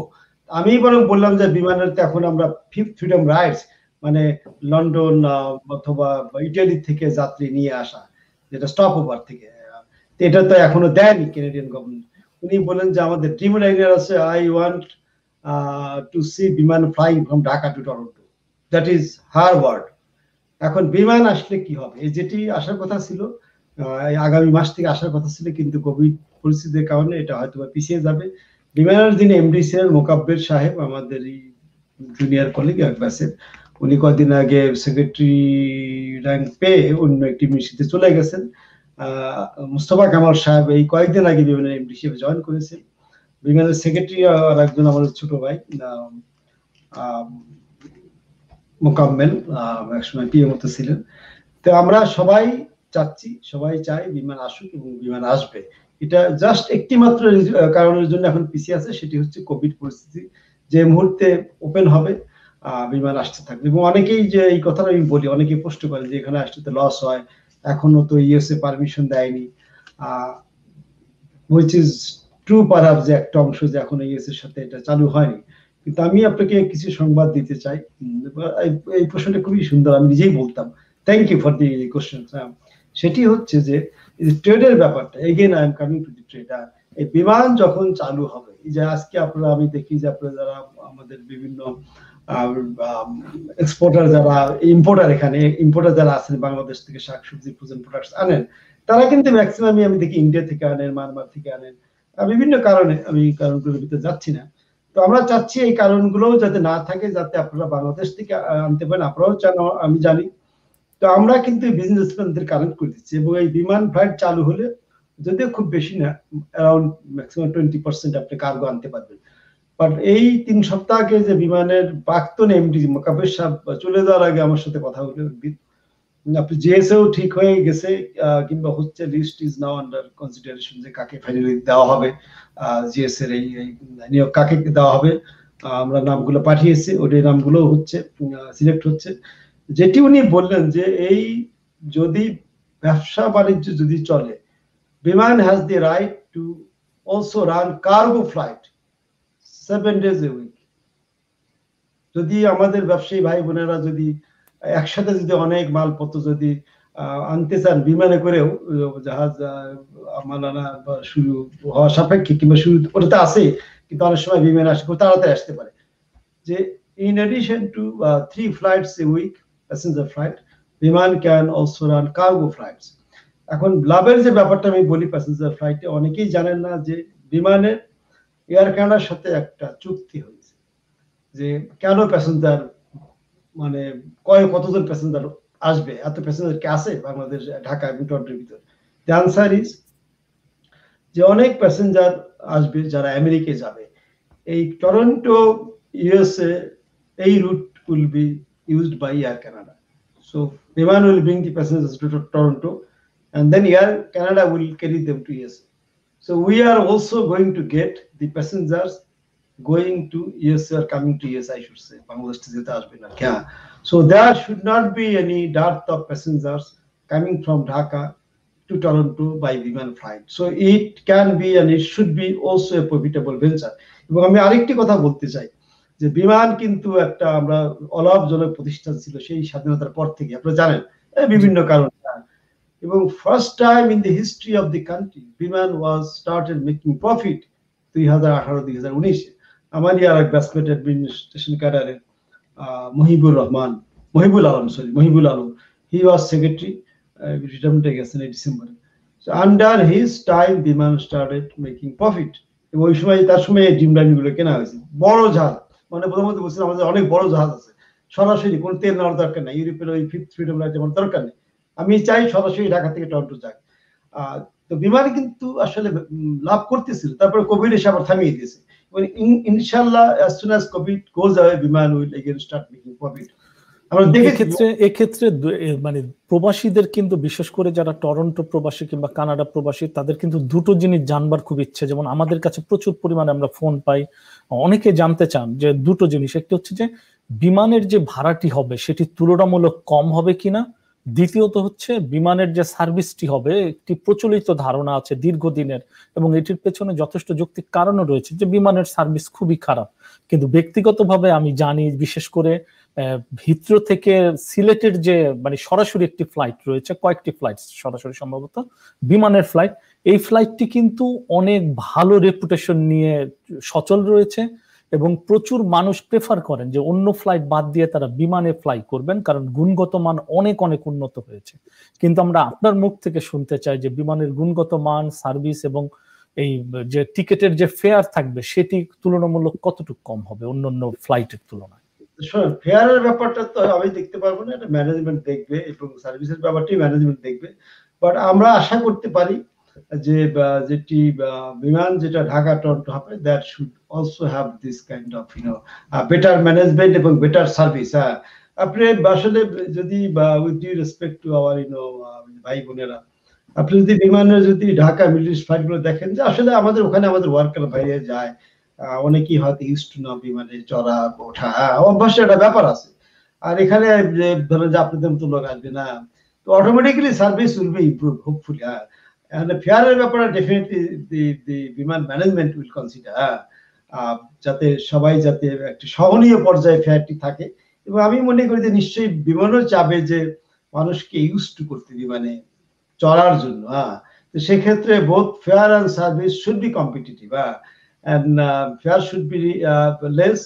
আমি বরং বললাম যে বিমানের তো এখন আমরা ফিফথ ফ্রিডম রাইটস, মানে লন্ডন অথবা ইটালি থেকে যাত্রী নিয়ে আসা, যেটা স্টপ ওভার থেকে, এটা তো এখনো দেয়নি কানাডিয়ান গভর্নমেন্ট। উনি বলেন যে আমাদের ড্রিম লাইনার আছে, I want to see Biman flying from Dhaka to Toronto, that is her word. এখন বিমান আসলে কি হবে, এই যেটি আসার কথা ছিল আগামী মাস থেকে আসার কথা ছিল, কিন্তু কোভিড পরিস্থিতির কারণে এটা হয়তো পিছিয়ে যাবে। বিমানের যিনি এমডি ছিলেন মোকাব্বের সাহেব, আমাদের এই জুনিয়র কলিগ একবাসের, উনি কদিন আগে সেক্রেটারি র্যাঙ্ক পেয়ে অন্য একটি মিনিস্ট্রিতে চলে গেছেন। মুস্তফা কামাল সাহেব এই কয়েকদিন আগে বিমানের এমডি হিসেবে জয়েন করেছেন। বিমানের সেক্রেটারি আর একজন আমাদের ছোট ভাই মোকাম্মেল একসময় পিএম মতো ছিলেন। তো আমরা সবাই চাচ্ছি, সবাই চাই বিমান আসুক এবং বিমান আসবে। এটা জাস্ট একটি মাত্র কারণের জন্য এখন পিছিয়ে আছে, সেটি হচ্ছে কোভিড পরিস্থিতি। যে মুহূর্তে ওপেন হবে বিমান আসতে থাকবে। এবং অনেকেই যে এই কথাটা আমি বলি, অনেকেই প্রশ্ন করে যে এখানে আসতে লস হয়, এখনো তো ইউএসএ পারমিশন দেয়নি, হুইচ ইজ ট্রু পারহাপস, যে একটা অংশ যে এখনো ইউএসএর সাথে এটা চালু হয়নি। কিন্তু আমি আপনাকে কিছু সংবাদ দিতে চাই। এই প্রশ্নটা খুবই সুন্দর, আমি নিজেই বলতাম। Thank you for the question. সেটি হচ্ছে যে ট্রেডের ব্যাপারটা, again I am coming to the trade. এই বিমান যখন চালু হবে, এই যে আজকে আপনারা, আমি দেখি যে আপনারা যারা আমাদের বিভিন্ন এক্সপোর্টার যারা ইম্পোর্টার, এখানে ইম্পোর্টার যারা আছেন বাংলাদেশ থেকে শাকসবজি ফ্রোজেন প্রোডাক্টস আনেন, তারা কিন্তু ম্যাক্সিমামই আমি দেখি ইন্ডিয়া থেকে আনেন, মায়ানমার থেকে আনেন, বিভিন্ন কারণে, আমি কারণগুলোর ভিতরে যাচ্ছি না। তো আমরা চাচ্ছি এই কারণগুলোও যাতে না থাকে, যাতে আপনারা বাংলাদেশ থেকে আনতে পারেন, আপনারাও চান, আমি জানি। তো আমরা কিন্তু বিজনেসম্যানদের কানেক্ট করে দিচ্ছি এবং এই বিমান ফ্লাইট চালু হলে, যদিও খুব বেশি না, অ্যারাউন্ড ম্যাক্সিমাম 20% আপনি কার্গো আনতে পারবেন। বাট এই 3 সপ্তাহ আগে যে বিমানের প্রাক্তন এমডি মোকাব্বের সাহেব চলে যাওয়ার আগে আমার সাথে কথা হলো, আপনি জিএসও ঠিক হয়ে গেছে কিংবা হচ্ছে, list is now under consideration যে কাকে ফাইনালি দেওয়া হবে, জিএস এর এই নিয়োগ কাকে দেওয়া হবে। আমরা নামগুলো পাঠিয়েছি, ওই নামগুলো হচ্ছে সিলেক্ট হচ্ছে। যেটি উনি বললেন যে এই যদি ব্যবসা বাণিজ্য যদি চলে, বিমান has the right two also run cargo flight 7 days a week। যদি আমাদের ব্যবসায়ী ভাই বোনেরা যদি একসাথে যদি অনেক মালপত্র যদি আনতে চান বিমানে করেও, জাহাজ মানানা বা শুরু হওয়া সাপেক্ষে কিংবা শুরু ওটাতে আছে, কিন্তু অনেক সময় বিমান আসে খুব তাড়াতাড়ি আসতে পারে, যে in addition to 3 flights a week passenger flight, বিমান can also run cargo flights. এখন লাভের যে ব্যাপারটা আমি বলি প্যাসেঞ্জার ফ্লাইটে, অনেকেই জানেন না যে বিমানের এয়ার কানাডার সাথে একটা চুক্তি হয়েছে যে কেন প্যাসেঞ্জার মানে কতজন প্যাসেঞ্জার আসবে, এত প্যাসেঞ্জার কি আছে বাংলাদেশ ঢাকা এবং টরন্টোর ভিতরে। দ্য আনসার ইজ যে অনেক প্যাসেঞ্জার আসবে যারা আমেরিকায় যাবে। এই টরন্টো ইউএসএ এই route will be used by air Canada, so Biman will bring the passengers to Toronto and then Air Canada will carry them to USA. So we are also going to get the passengers going to USA or coming to USA, I should say. Bangladesh to jeta ashbe na kya. So there should not be any dearth of passengers coming from Dhaka to Toronto by বিমান flight. So it can be and it should be also a profitable venture. এবং আমি আরেকটি কথা বলতে চাই যে বিমান কিন্তু একটা আমরা অলাভজনক প্রতিষ্ঠান ছিল সেই স্বাধীনতার পর থেকে, আপনারা জানেন বিভিন্ন কারণে। এবং first time in the history of the country বিমান ওয়াজ স্টার্টেড মেকিং প্রফিট 2018-2019। আমারই আর এক ব্যাচমেট অ্যাডমিনিস্ট্রেশন ক্যাডারের মহিবুল আলম, হি ওয়াজ সেক্রেটারি, রিটায়ারমেন্টে গেছেন এই ডিসেম্বরে। সো আন্ডার হিজ টাইম বিমান স্টার্টেড মেকিং প্রফিট। এবং ওই সময় তার সময় ড্রিমলাইন গুলো কেনা হয়েছে, বড় জাহাজ, মানে প্রথমত বলছিলাম আমাদের অনেক বড় জাহাজ আছে, সরাসরি কোনো তেল নেওয়ার দরকার নেই, ইউরোপের ওই ফিফথ ফ্রিডম লাইট আমার দরকার নেই, আমি চাই সরাসরি ঢাকা থেকে টরন্টো যাক। তো বিমান কিন্তু আসলে লাভ করতেছিল, তারপরে কোভিড এসে আবার থামিয়ে দিয়েছে। এবং ইনশাআল্লাহ as soon as COVID goes away, বিমান will again start making profit. আমরা দেখেছি এক্ষেত্রে মানে প্রবাসীদের কিন্তু, বিশেষ করে যারা টরন্টো প্রবাসী কিংবা কানাডা প্রবাসী, তাদের কিন্তু দুটো জিনিস জানবার খুব ইচ্ছে। যেমন আমাদের কাছে প্রচুর পরিমাণে আমরা ফোন পাই, অনেকে জানতে চান যে দুটো জিনিস, একটি হচ্ছে যে বিমানের যে ভাড়াটি হবে সেটি তুলনামূলক কম হবে কিনা, দ্বিতীয়ত হচ্ছে বিমানের যে সার্ভিসটি হবে, একটি প্রচলিত ধারণা আছে দীর্ঘদিনের এবং এটির পেছনে যথেষ্ট যৌক্তিক কারণও রয়েছে যে বিমানের সার্ভিস খুবই খারাপ। কিন্তু ব্যক্তিগতভাবে আমি জানি, বিশেষ করে ভিত্র থেকে সিলেটের যে মানে সরাসরি একটি ফ্লাইট রয়েছে, কয়েকটি ফ্লাইট সরাসরি সম্ভবত বিমানের ফ্লাইট, এই ফ্লাইটটি কিন্তু অনেক ভালো রেপুটেশন নিয়ে সচল রয়েছে এবং প্রচুর মানুষ প্রেফার করেন যে অন্য ফ্লাইট বাদ দিয়ে তারা বিমানে ফ্লাই করবেন, কারণ গুণগত মান অনেক অনেক উন্নত হয়েছে। কিন্তু আমরা আপনার মুখ থেকে শুনতে চাই যে বিমানের গুণগত মান, সার্ভিস এবং এই যে টিকেটের যে ফেয়ার থাকবে সেটি তুলনামূলক কতটুকু কম হবে অন্যান্য ফ্লাইটের তুলনায়। ফেয়ারের ব্যাপারটা তো আমি দেখতে পারবো না, এটা ম্যানেজমেন্ট দেখবে এবং সার্ভিসের ব্যাপারটি ম্যানেজমেন্ট দেখবে। বাট আমরা আশা করতে পারি যে যেটি বিমান যেটা ঢাকা টরন্টো হবে, that should also have this kind of better management এবং বেটার সার্ভিস। আপনি আসলে যদি with due respect to our ভাই বোনেরা, আপনি যদি বিমানের যদি ঢাকা মিডল ইস্ট ফ্লাইট গুলো দেখেন, যে আসলে আমাদের ওখানে আমাদের ওয়ার্কার বাইরে যায়, অনেকেই হয়তো ইউজ টু না বিমানে চড়া ওঠা, অভ্যাসের একটা ব্যাপার আছে। আর এখানে ধরেন যে আপনাদের মতো লোক আসবে না, তো automatically service will be improve hopefully. And the ফেয়ারের ব্যাপারে ডেফিনেটলি the বিমান ম্যানেজমেন্ট উইল কনসিডার, যাতে সবাই যাতে একটা সহনীয় পর্যায়ে ফেয়ারটি থাকে। এবং আমি মনে করি যে নিশ্চয়ই বিমানও চাবে যে মানুষকে ইউজ টু করতে বিমানে চড়ার জন্য। তো সেক্ষেত্রে both fair and service should be competitive, and fare should be less,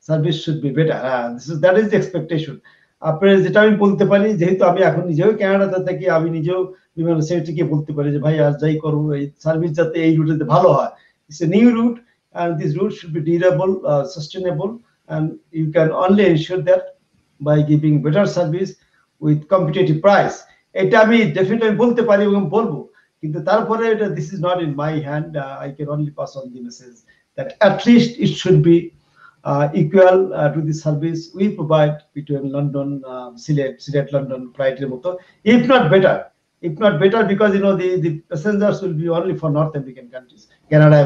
service should be better. That is the expectation. আপনার যেটা আমি বলতে পারি, যেহেতু আমি এখন নিজেও কানাডাতে থাকি, আমি নিজেও বিমান সেক্রেটারিকে বলতে পারি যে ভাই আর যাই করো এই সার্ভিস যাতে এই রুটে ভালো হয়। It's a new route and this route should be durable, sustainable, and you can only ensure that by giving better service with competitive price. এটা আমি ডেফিনেটলি বলতে পারি এবং বলবো, কিন্তু তারপরে এটা this is not in my hand. I can only pass on the message that at least it should be equal to the service we provide between London, Silet London flight এর মতো, if not better, because you know the passengers will be only for North American countries, Canada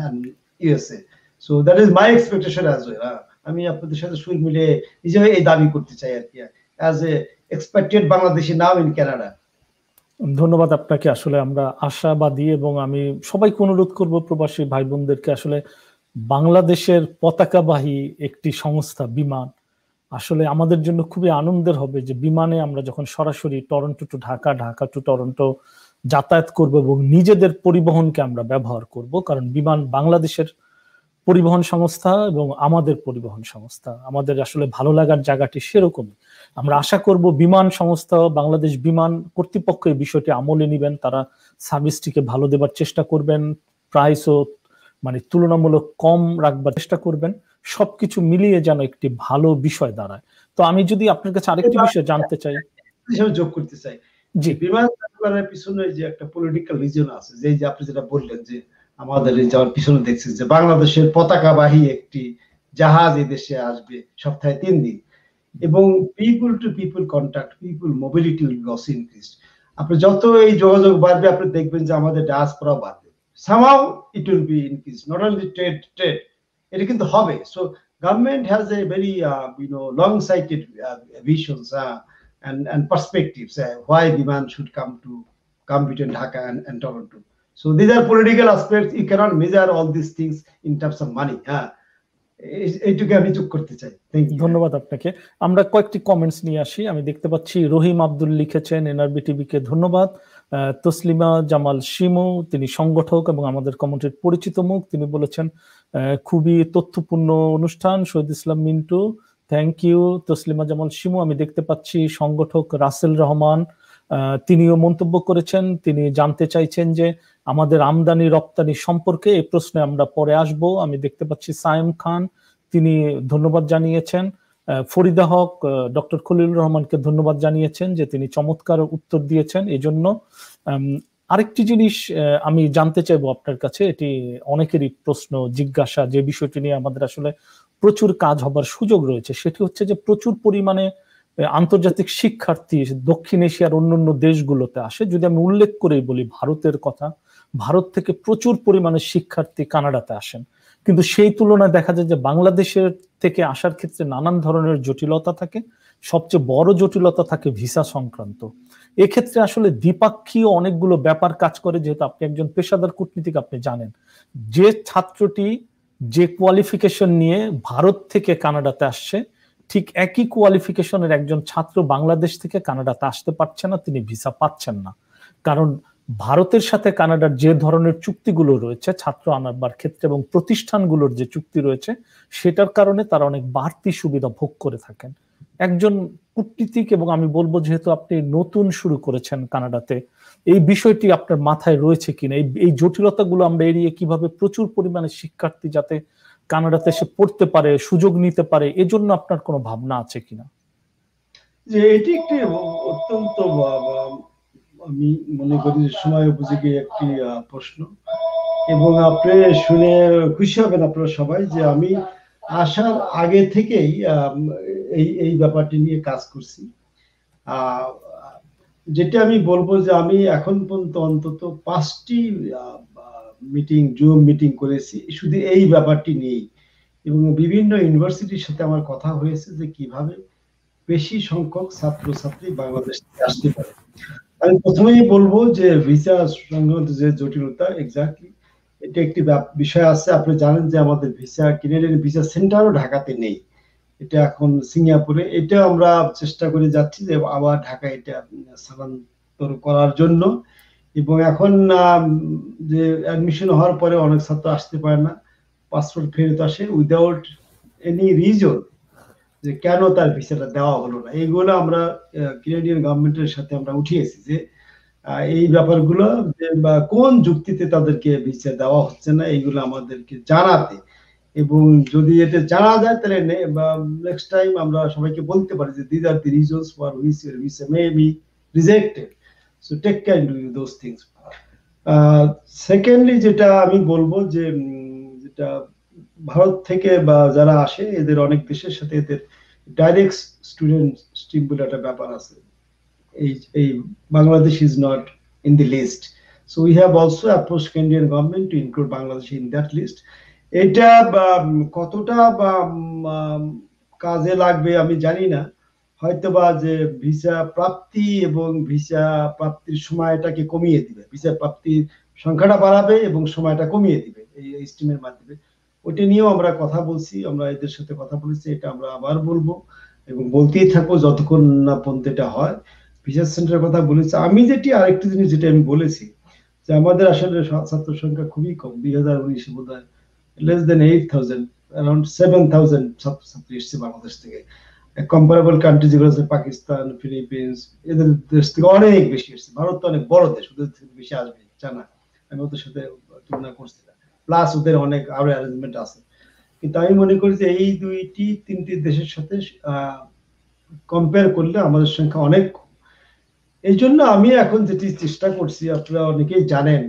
and USA. So that is my expectation as well. আমি আপনাদের সাথে সুর মিলে নিজে এই দাবি করতে চাই আর কি, as a expected Bangladeshi now in Canada. ধন্যবাদ আপনাকে। আসলে আমরা আশাবাদী এবং আমি সবাইকে অনুরোধ করব, প্রবাসী ভাই বোনদেরকে, আসলে বাংলাদেশের পতাকাবাহী একটি সংস্থা বিমান, আসলে আমাদের জন্য খুবই আনন্দের হবে যে বিমানে আমরা যখন সরাসরি Toronto to Dhaka, Dhaka to Toronto যাতায়াত করব এবং নিজেদের পরিবহনকে আমরা ব্যবহার করব, কারণ বিমান বাংলাদেশের পরিবহন সংস্থা এবং আমাদের পরিবহন সংস্থা, আমাদের আসলে ভালো লাগার জায়গাটি সেরকমই। আমরা আশা করব বিমান সংস্থা, বাংলাদেশ বিমান কর্তৃপক্ষ এই বিষয়টি আমলে নেবেন, তারা সার্ভিসটিকে ভালো দেবার চেষ্টা করবেন, প্রাইসও মানে তুলনামূলক কম রাখবার চেষ্টা করবেন, সবকিছু মিলিয়ে যেন একটি ভালো বিষয় দাঁড়ায়। তো আমি যদি আপনার কাছে আরেকটি বিষয় জানতে চাই, যোগ করতে চাই, যে বিমান চালনার পিছনে যে একটা পলিটিক্যাল রিজন আছে, যে আপনি যেটা বললেন যে আমাদের এই যাওয়ার পিছনে দেখছি যে বাংলাদেশের পতাকাবাহী একটি জাহাজ এই দেশে আসবে সপ্তাহে 3 দিন, এবং people to people contact, people mobility will be also increased. আপনি যত এই যোগাযোগ বাড়বে, আপনি দেখবেন যে আমাদের ডায়াসপোরা বাড়বে, somehow it will be increased, not only trade, এটা কিন্তু হবে। So government has a very long sighted visions and perspectives why Biman should come between Dhaka and Toronto. So these are political aspects, you cannot measure all these things in terms of money. এইটুকু আমি যোগ করতে চাই। ধন্যবাদ আপনাকে। আমরা কয়েকটি comments নিয়ে আসি। আমি দেখতে পাচ্ছি রহিম আব্দুল লিখেছেন এনআরবি টিভিকে ধন্যবাদ। তসলিমা জামাল শিমু, তিনি সংগঠক এবং আমাদের কমিটির পরিচিত মুখ, তিনি বলেছেন খুবই তথ্যপূর্ণ অনুষ্ঠান। শহীদ ইসলাম মিন্টু, থ্যাংক ইউ। তসলিমা জামাল শিমু, আমি দেখতে পাচ্ছি সংগঠক রাসেল রহমান, তিনিও মন্তব্য করেছেন, তিনি জানতে চাইছেন যে আমাদের আমদানি রপ্তানি সম্পর্কে, এই প্রশ্নে আমরা পরে আসব। আমি দেখতে পাচ্ছি সায়েম খান, তিনি ধন্যবাদ জানিয়েছেন। ফরিদা হক ডক্টর খলিলুর রহমানকে ধন্যবাদ জানিয়েছেন যে তিনি চমৎকার উত্তর দিয়েছেন। এই জন্য আরেকটি জিনিস আমি জানতে চাইবো আপনার কাছে, এটি অনেকেরই প্রশ্ন জিজ্ঞাসা, যে বিষয়টি নিয়ে আমাদের আসলে প্রচুর কাজ হবার সুযোগ রয়েছে, সেটি হচ্ছে যে প্রচুর পরিমাণে আন্তর্জাতিক শিক্ষার্থী দক্ষিণ এশিয়ার অন্যান্য দেশগুলোতে আসে। যদি আমি উল্লেখ করেই বলি ভারতের কথা, ভারত থেকে প্রচুর পরিমাণে শিক্ষার্থী কানাডাতে আসেন, কিন্তু সেই তুলনায় দেখা যায় যে বাংলাদেশের থেকে আসার ক্ষেত্রে নানান ধরনের জটিলতা থাকে, সবচেয়ে বড় জটিলতা থাকে ভিসা সংক্রান্ত। এক্ষেত্রে আসলে দ্বিপাক্ষীয় অনেকগুলো ব্যাপার কাজ করে, যেহেতু আপনি একজন পেশাদার কূটনীতিক, আপনি জানেন যে ছাত্রটি যে কোয়ালিফিকেশন নিয়ে ভারত থেকে কানাডাতে আসছে, ঠিক একই কোয়ালিফিকেশনের একজন ছাত্র বাংলাদেশ থেকে কানাডাতে আসতে পারছে না, তিনি ভিসা পাচ্ছেন না। কারণ ভারতের সাথে কানাডার যে ধরনের চুক্তিগুলো রয়েছে ছাত্র আনাবার ক্ষেত্রে এবং প্রতিষ্ঠানগুলোর যে চুক্তি রয়েছে, সেটার কারণে তারা অনেক বাড়তি সুবিধা ভোগ করে থাকেন। একজন কূটনীতিক, এবং আমি বলবো যেহেতু আপনি নতুন শুরু করেছেন কানাডাতে, এই বিষয়টি আপনার মাথায় রয়েছে কিনা, এই জটিলতাগুলো আমরা এড়িয়ে কিভাবে প্রচুর পরিমাণে শিক্ষার্থী যাতে কানাডাতে এসে পড়তে পারে, সুযোগ নিতে পারে, এজন্য আপনার কোনো ভাবনা আছে কিনা? যে এটি একটি অত্যন্ত, আমি মনে করি সময় উপযোগী একটি প্রশ্ন, এবং আপনি শুনে খুশি হবেন আপনারা সবাই যে আমি আসার আগে থেকেই এই ব্যাপারটি নিয়ে কাজ করছি। যেটা আমি বলবো যে আমি এখন পর্যন্ত অন্তত 5টি মিটিং, জুম মিটিং করেছি শুধু এই ব্যাপারটি নিয়েই, এবং বিভিন্ন ইউনিভার্সিটির সাথে আমার কথা হয়েছে যে কিভাবে বেশি সংখ্যক ছাত্রছাত্রী বাংলাদেশ থেকে আসতে পারে। আমি প্রথমেই বলবো যে ভিসা সংক্রান্ত যে জটিলতা, এক্স্যাক্টলি এটা একটি বিষয় আছে। আপনি জানেন যে আমাদের কেনেডিয়ান ভিসা সেন্টারও ঢাকাতে নেই, এটা এখন সিঙ্গাপুরে। এটা আমরা চেষ্টা করে যাচ্ছি যে আবার ঢাকা এটা স্থানান্তর করার জন্য। এবং এখন যে অ্যাডমিশন হওয়ার পরে অনেক ছাত্র আসতে পারে না, পাসপোর্ট ফেরত আসে উইদাউট এনি রিজন, যে কেন তার ভিসাটা দেওয়া হলো না। এইগুলো আমরা কানাডিয়ান গভর্নমেন্টের সাথে আমরা উঠিয়েছি যে এই ব্যাপারগুলো কোন যুক্তিতে তাদেরকে ভিসা দেওয়া হচ্ছে না, এইগুলো আমাদেরকে জানাতে, এবং যদি এটা জানা যায় তাহলে নেক্সট টাইম আমরা সবাইকে বলতে পারি যে this are the reasons for which your visa may be rejected, so take care to do those things. Secondly যেটা আমি বলবো যে যেটা ভারত থেকে বা যারা আসে, এদের অনেক দেশের সাথে এদের ডাইরেক্ট স্টুডেন্ট স্ট্রিম বলে একটা ব্যাপার আছে। এই Bangladesh is not in the list, so we have also approached Canadian government to include Bangladesh in that list. এটা কতটা কাজে লাগবে আমি জানি না, হয়তোবা যে ভিসা প্রাপ্তি এবং ভিসা প্রাপ্তির সময়টাকে কমিয়ে দিবে, ভিসা প্রাপ্তির সংখ্যাটা বাড়াবে এবং সময়টা কমিয়ে দিবে এই স্টিমের মাধ্যমে। ওটা নিয়েও আমরা কথা বলছি, আমরা এদের সাথে কথা বলেছি, এটা আমরা আবার বলবো। এবং বলতেই থাকবো যতক্ষণ না পর্যন্ত এটা হয়। রিসার্চ সেন্টারের কথা বলেছি আমি, যেটি আরেকটি জিনিস যেটা আমি বলেছি যে আমাদের আসলে ছাত্র সংখ্যা খুবই কম। 2019-এ বোধ হয় less than 8,000, around 7,000 ছাত্রছাত্রী এসছে বাংলাদেশ থেকে। কম্পারেবল কান্ট্রি যেগুলো আছে পাকিস্তান, ফিলিপিন্স, এদের দেশ থেকে অনেক বেশি এসছে। ভারত তো অনেক বড় দেশ, ওদের থেকে বেশি আসবে জানা, আমি ওদের সাথে তুলনা করছি না। প্লাস ওদের অনেক আরো অ্যারেঞ্জমেন্ট আছে। কিন্তু আমি মনে করি যে এই তিনটি দেশের সাথে কম্পেয়ার করলে আমাদের সংখ্যা অনেক। এই জন্য আমি এখন যেটি চেষ্টা করছি, আপনারা অনেকেই জানেন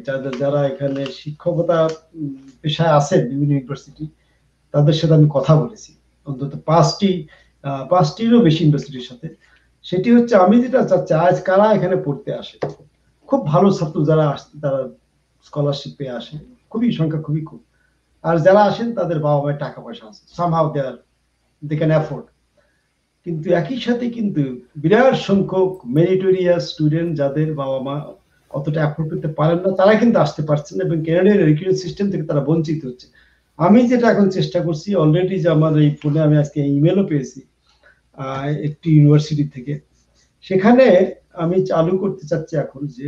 যারা এখানে শিক্ষকতা পেশায় আছেন বিভিন্ন ইউনিভার্সিটি, তাদের সাথে আমি কথা বলেছি অন্তত পাঁচটিরও বেশি ইউনিভার্সিটির সাথে। সেটি হচ্ছে আমি যেটা চাচ্ছি, আজ কারা এখানে পড়তে আসে, খুব ভালো ছাত্র যারা আসছে তারা স্কলারশিপ পেয়ে আসে, খুবই সংখ্যা খুবই কম। আর যারা আসেন তাদের বাবা মায়ের টাকা পয়সা আছে, সামহাউ দে ক্যান অ্যাফোর্ড। কিন্তু একই সাথে কিন্তু বিরাট সংখ্যক মেরিটোরিয়াস স্টুডেন্ট যাদের বাবা মা অতটা অ্যাফোর্ড করতে পারেন না, তারা কিন্তু আসতে পারছেন না এবং ক্যানাডিয়ান এডুকেশন সিস্টেম থেকে তারা বঞ্চিত হচ্ছে। আমি যেটা এখন চেষ্টা করছি, অলরেডি যে আমার এই ফোনে আমি আজকে ইমেলও পেয়েছি একটি ইউনিভার্সিটি থেকে, সেখানে আমি চালু করতে চাচ্ছি এখন যে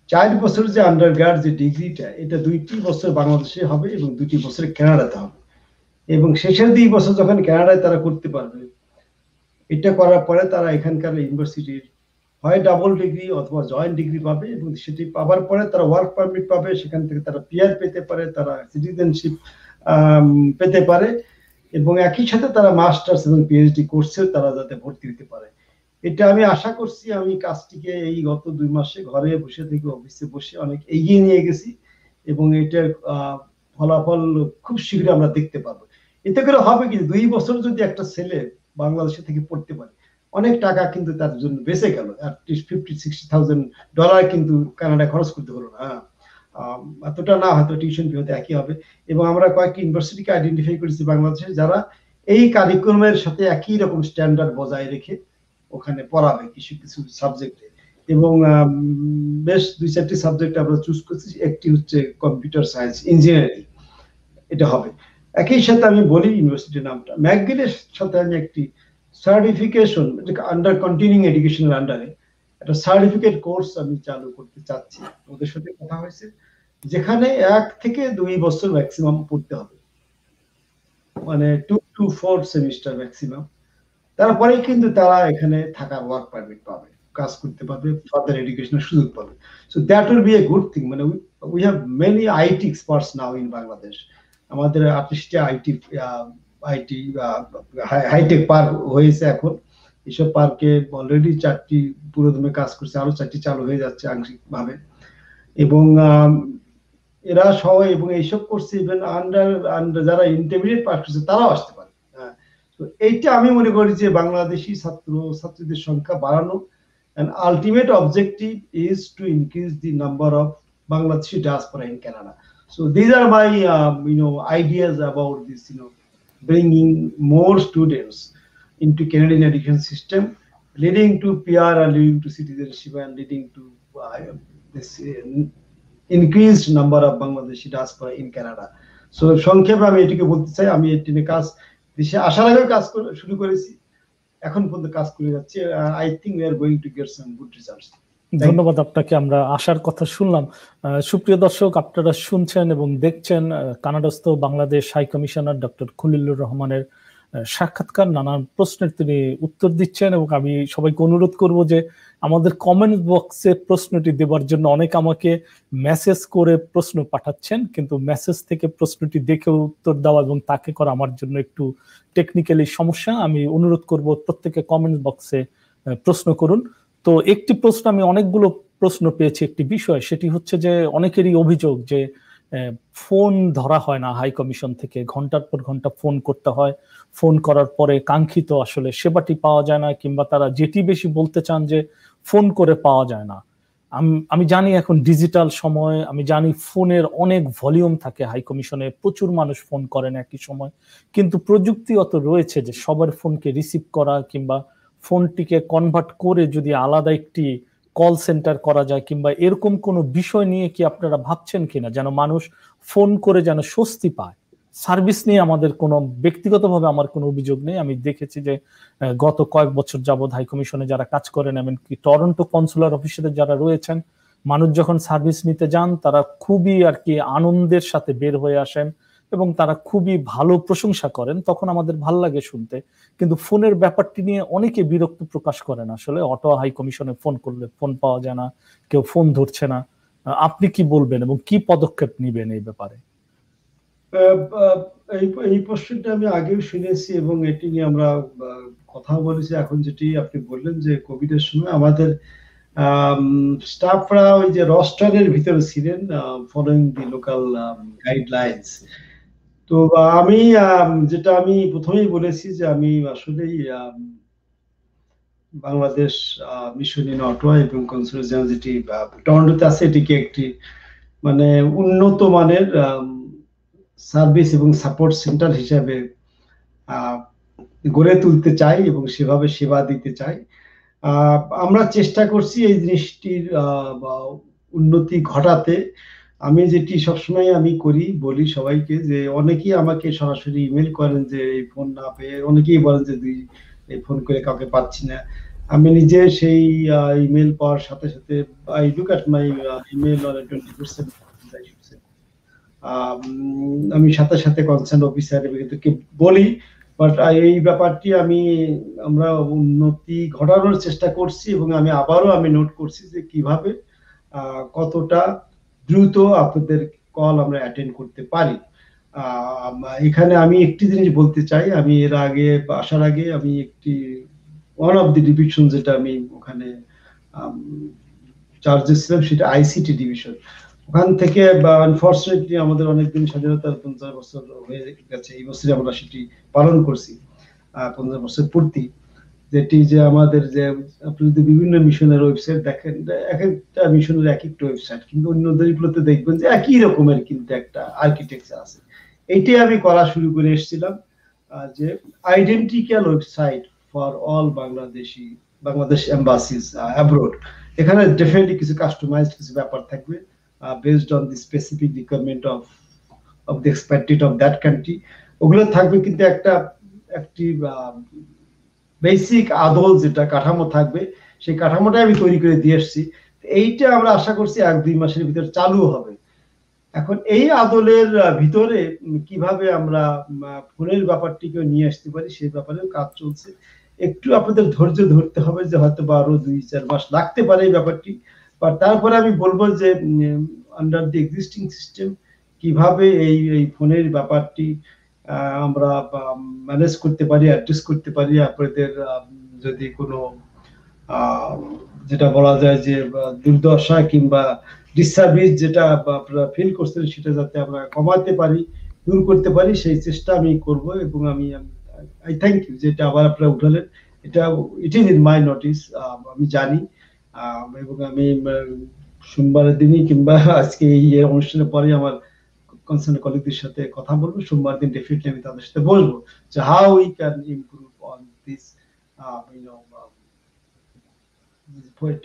4 বছর যে আন্ডারগ্রাড যে ডিগ্রিটা, এটা 2টি বছর বাংলাদেশে হবে এবং 2টি বছর কানাডাতে হবে। এবং শেষের 2 বছর যখন কানাডায় তারা করতে পারবে, এটা করার পরে তারা এখানকার ইউনিভার্সিটির হয় ডাবল ডিগ্রি অথবা জয়েন্ট ডিগ্রি পাবে এবং সেটি পাবার পরে তারা ওয়ার্ক পারমিট পাবে, সেখান থেকে তারা পিআর পেতে পারে, তারা সিটিজেনশিপ পেতে পারে এবং একই সাথে তারা মাস্টার্স এবং পিএইচডি কোর্সেও তারা যাতে ভর্তি হতে পারে। এটা আমি আশা করছি আমি কাজটিকে এই গত 2 মাসে ঘরে বসে থেকে অফিসে বসে অনেক এগিয়ে নিয়ে গেছি এবং এটার ফলাফল খুব শীঘ্রই আমরা দেখতে পাবো। এতে করে হবে কি, 2 বছর যদি একটা ছেলে বাংলাদেশে থেকে পড়তে পারে, অনেক টাকা কিন্তু তার জন্য বেঁচে গেল। অ্যাটলিস্ট $50,000-60,000 কিন্তু কানাডায় খরচ করতে হলো না। এতটা না, হয়তো টিউশন ফি হতে একই হবে। এবং আমরা কয়েকটি ইউনিভার্সিটিকে আইডেন্টিফাই করেছি বাংলাদেশে যারা এই কারিকুলামের সাথে একই রকম স্ট্যান্ডার্ড বজায় রেখে ওখানে পড়াবে কিছু কিছু সাবজেক্টে। এবং বেশ 2-4টি সাবজেক্ট আমরা চুজ করছি। একটি হচ্ছে কম্পিউটার সায়েন্স ইঞ্জিনিয়ারিং, এটা হবে। একই সাথে আমি বলি ইউনিভার্সিটির নামটা, ম্যাকগিলের সাথে আমি একটি সার্টিফিকেশন আন্ডার কন্টিনিউইং এডুকেশনের আন্ডারে একটা সার্টিফিকেট কোর্স আমি চালু করতে চাচ্ছি। ওদের সাথে কথা হয়েছে, যেখানে 1 থেকে 2 বছর ম্যাক্সিমাম পড়তে হবে, মানে 2 to 4 সেমিস্টার ম্যাক্সিমাম। তারপরে কিন্তু তারা এখানে থাকার ওয়ার্ক পারমিট পাবে, কাজ করতে পারবে, ফার্দার এডুকেশনের সুযোগ পাবে। So that will be a good thing. মানে we have many IT experts now in Bangladesh. আমাদের 28টি আইটি হাইটেক পার্ক হয়েছে এখন। এইসব পার্কে অলরেডি 4টি পুরোদমে কাজ করছে, আরো 4টি চালু হয়ে যাচ্ছে আংশিক ভাবে। এবং এরা সবাই এবং এইসব করছে ইভেন যারা ইন্টারমিডিয়েট পাস করছে তারাও আসতে পারে। তো এইটা আমি মনে করি যে বাংলাদেশি ছাত্রীদের সংখ্যা বাড়ানো, and ultimate objective is to increase the number of Bangladeshi diaspora in Canada. So these are my ideas about this, bringing more students into Canadian education system, leading to PR and leading to citizenship and leading to this increased number of Bangladeshi diaspora in Canada. So সংক্ষেপে আমি এটিকে বলতে চাই, আমি এটি নিয়ে কাজ দেশে আসার আগে কাজ শুরু করেছি, এখন পর্যন্ত কাজ করে যাচ্ছে। I think we are going to get some good results. ধন্যবাদ আপনাকে। আমরা আশার কথা শুনলাম। সুপ্রিয় দর্শক, আপনারা শুনছেন এবং দেখছেন কানাডাস্থ Bangladesh high commissioner doctor Khalilur রহমানের সাক্ষাৎকার। নানান প্রশ্নের তিনি উত্তর দিচ্ছেন এবং আমি সবাইকে অনুরোধ করব যে আমাদের কমেন্ট বক্সে প্রশ্নটি দেওয়ার জন্য অনেকে আমাকে মেসেজ করে প্রশ্ন পাঠাচ্ছেন, কিন্তু মেসেজ থেকে প্রশ্নটি দেখে উত্তর দেওয়া এবং তাকে করা আমার জন্য একটু টেকনিক্যালি সমস্যা। আমি অনুরোধ করব প্রত্যেকে কমেন্ট বক্সে প্রশ্ন করুন। তো একটি প্রশ্ন, আমি অনেকগুলো প্রশ্ন পেয়েছি, একটি বিষয় সেটি হচ্ছে যে অনেকেরই অভিযোগ যে ফোন ধরা হয় না হাই কমিশন থেকে, ঘন্টার পর ঘন্টা ফোন করতে হয়, ফোন করার পরে কাঙ্ক্ষিত আসলে সেবাটি পাওয়া যায় না, কিংবা তারা যেটি বেশি বলতে চান যে ফোন করে পাওয়া যায় না। আমি জানি এখন ডিজিটাল সময়, আমি জানি ফোনের অনেক ভলিউম থাকে হাই কমিশনে, প্রচুর মানুষ ফোন করেন একই সময়, কিন্তু প্রযুক্তি অত রয়েছে যে সবার ফোনকে রিসিভ করা কিংবা ফোনটিকে কনভার্ট করে যদি আলাদা একটি কল সেন্টার করা যায়, কিংবা এরকম কোনো বিষয় নিয়ে কি আপনারা ভাবছেন কিনা, যেন মানুষ ফোন করে যেন স্বস্তি পায়, সার্ভিস নিয়ে আমাদের কোনো ব্যক্তিগতভাবে আমার কোনো অভিযোগ নেই। আমি দেখেছি যে গত কয়েক বছর যাবৎ হাই কমিশনে যারা কাজ করেন, এমনকি টরন্টো কনসুলার অফিসে যারা রয়েছেন, মানুষ যখন সার্ভিস নিতে যান তারা খুবই আর কি আনন্দের সাথে বের হয়ে আসেন এবং তারা খুবই ভালো প্রশংসা করেন, তখন আমাদের ভাল লাগে শুনতে। কিন্তু ফোনের ব্যাপারটি নিয়ে অনেকে বিরক্ত প্রকাশ করেন। আসলে অটোয়া হাই কমিশনে ফোন করলে ফোন পাওয়া যায় না, কেউ ফোন ধরছে না। আপনি কি বলবেন এবং কি পদক্ষেপ নিবেন এই ব্যাপারে? এই প্রশ্নটা আমি আগেও শুনেছি এবং এটি নিয়ে আমরা কথা বলেছি। এখন যেটি আপনি বললেন যে কোভিড এর সময় আমাদের স্টাফরা ওই যে রস্টারের ভিতরে ছিলেন, ফলোইং দি লোকাল গাইডলাইন্স। তো আমি যেটা আমি প্রথমেই বলেছি যে আমি আসলেই বাংলাদেশ মিশন ইন অটোয়া এবং কনসুলেট জেনারেল যেটি টরন্টোতে আছে, এটিকে একটি মানে উন্নত মানের সার্ভিস এবং সাপোর্ট সেন্টার হিসেবে গড়ে তুলতে চাই এবং সেভাবে সেবা দিতে চাই। আমরা চেষ্টা করছি এই জিনিসটির উন্নতি ঘটাতে। আমি যেটি সবসময় আমি করি, বলি সবাইকে যে অনেকেই আমাকে সরাসরি ইমেল করেন যে এই ফোন না পেয়ে, অনেকেই বলেন যে এই ফোন করে কাউকে পাচ্ছি না। আমি নিজে সেই ইমেল পাওয়ার সাথে সাথে I look at my email on 24/7। আমি সাথে সাথে কনসার্ন অফিসার বলি, বাট এই ব্যাপারটি আমরা উন্নতি ঘটানোর চেষ্টা করছি এবং আমি আবারও নোট করছি যে কিভাবে কতটা দ্রুত আপনাদের কল আমরা অ্যাটেন্ড করতে পারি। এখানে আমি একটি জিনিস বলতে চাই, আমি এর আগে আসার আগে আমি একটি ওয়ান অফ দি ডিভিশন যেটা আমি ওখানে চার্জে ছিলাম সেটা আইসিটি ডিভিশন। ওখান থেকে আনফরচুনেটলি আমাদের অনেকদিন স্বাধীনতার 50 বছর হয়ে গেছে, এই বছরে আমরা সেটি পালন করছি 50 বছর পূর্তি। যেটি যে আমাদের যে আপনি যদি বিভিন্ন মিশনের ওয়েবসাইট দেখেন, এক একটা মিশনের এক একটা ওয়েবসাইট, কিন্তু অন্য দেশগুলোতে দেখবেন যে একই রকমের কিন্তু একটা আর্কিটেকচার আছে। এইটাই আমি করা শুরু করে এসেছিলাম যে identical website for all Bangladesh embassies abroad. এখানে ডেফিনেটলি কিছু কাস্টমাইজড কিছু ব্যাপার থাকবে based on the specific requirement of the expatriate of that country। ওগুলো থাকবে, কিন্তু একটি বেসিক আদল যেটা কাঠামো থাকবে, সেই কাঠামোটাই আমি তৈরি করে দিয়ে এসেছি। এইটা আমরা আশা করছি 1-2 মাসের ভিতরে চালু হবে। এখন এই আদলের ভিতরে কিভাবে আমরা ফোনের ব্যাপারটিকে নিয়ে আসতে পারি সেই ব্যাপারেও কাজ চলছে। একটু আপনাদের ধৈর্য ধরতে হবে, যে হয়তো আরো 2-4 মাস লাগতে পারে এই ব্যাপারটি। বা তারপরে আমি বলবো যে আন্ডার দি এক্সিস্টিং সিস্টেম কিভাবে এই ফোনের ব্যাপারটি আমরা ম্যানেজ করতে পারি, অ্যাড্রেস করতে পারি। আপনাদের যদি কোনো যেটা বলা যায় যে দুর্দশা কিংবা ডিসসার্ভিস যেটা আপনারা ফিল করছেন, সেটা যাতে আমরা কমাতে পারি, দূর করতে পারি, সেই চেষ্টা আমি করব। এবং আই থ্যাংক ইউ যেটা আবার আপনারা উঠালেন। It is in my notice, আমি জানি। এবং আমি সোমবারের দিনই কিংবা আজকে এই অনুষ্ঠানের পরে আমার কনসার্ন কলিগদের সাথে কথা বলবো। সোমবার দিন ডেফিনেটলি আমি তাদের সাথে বলবো যে how we can improve on this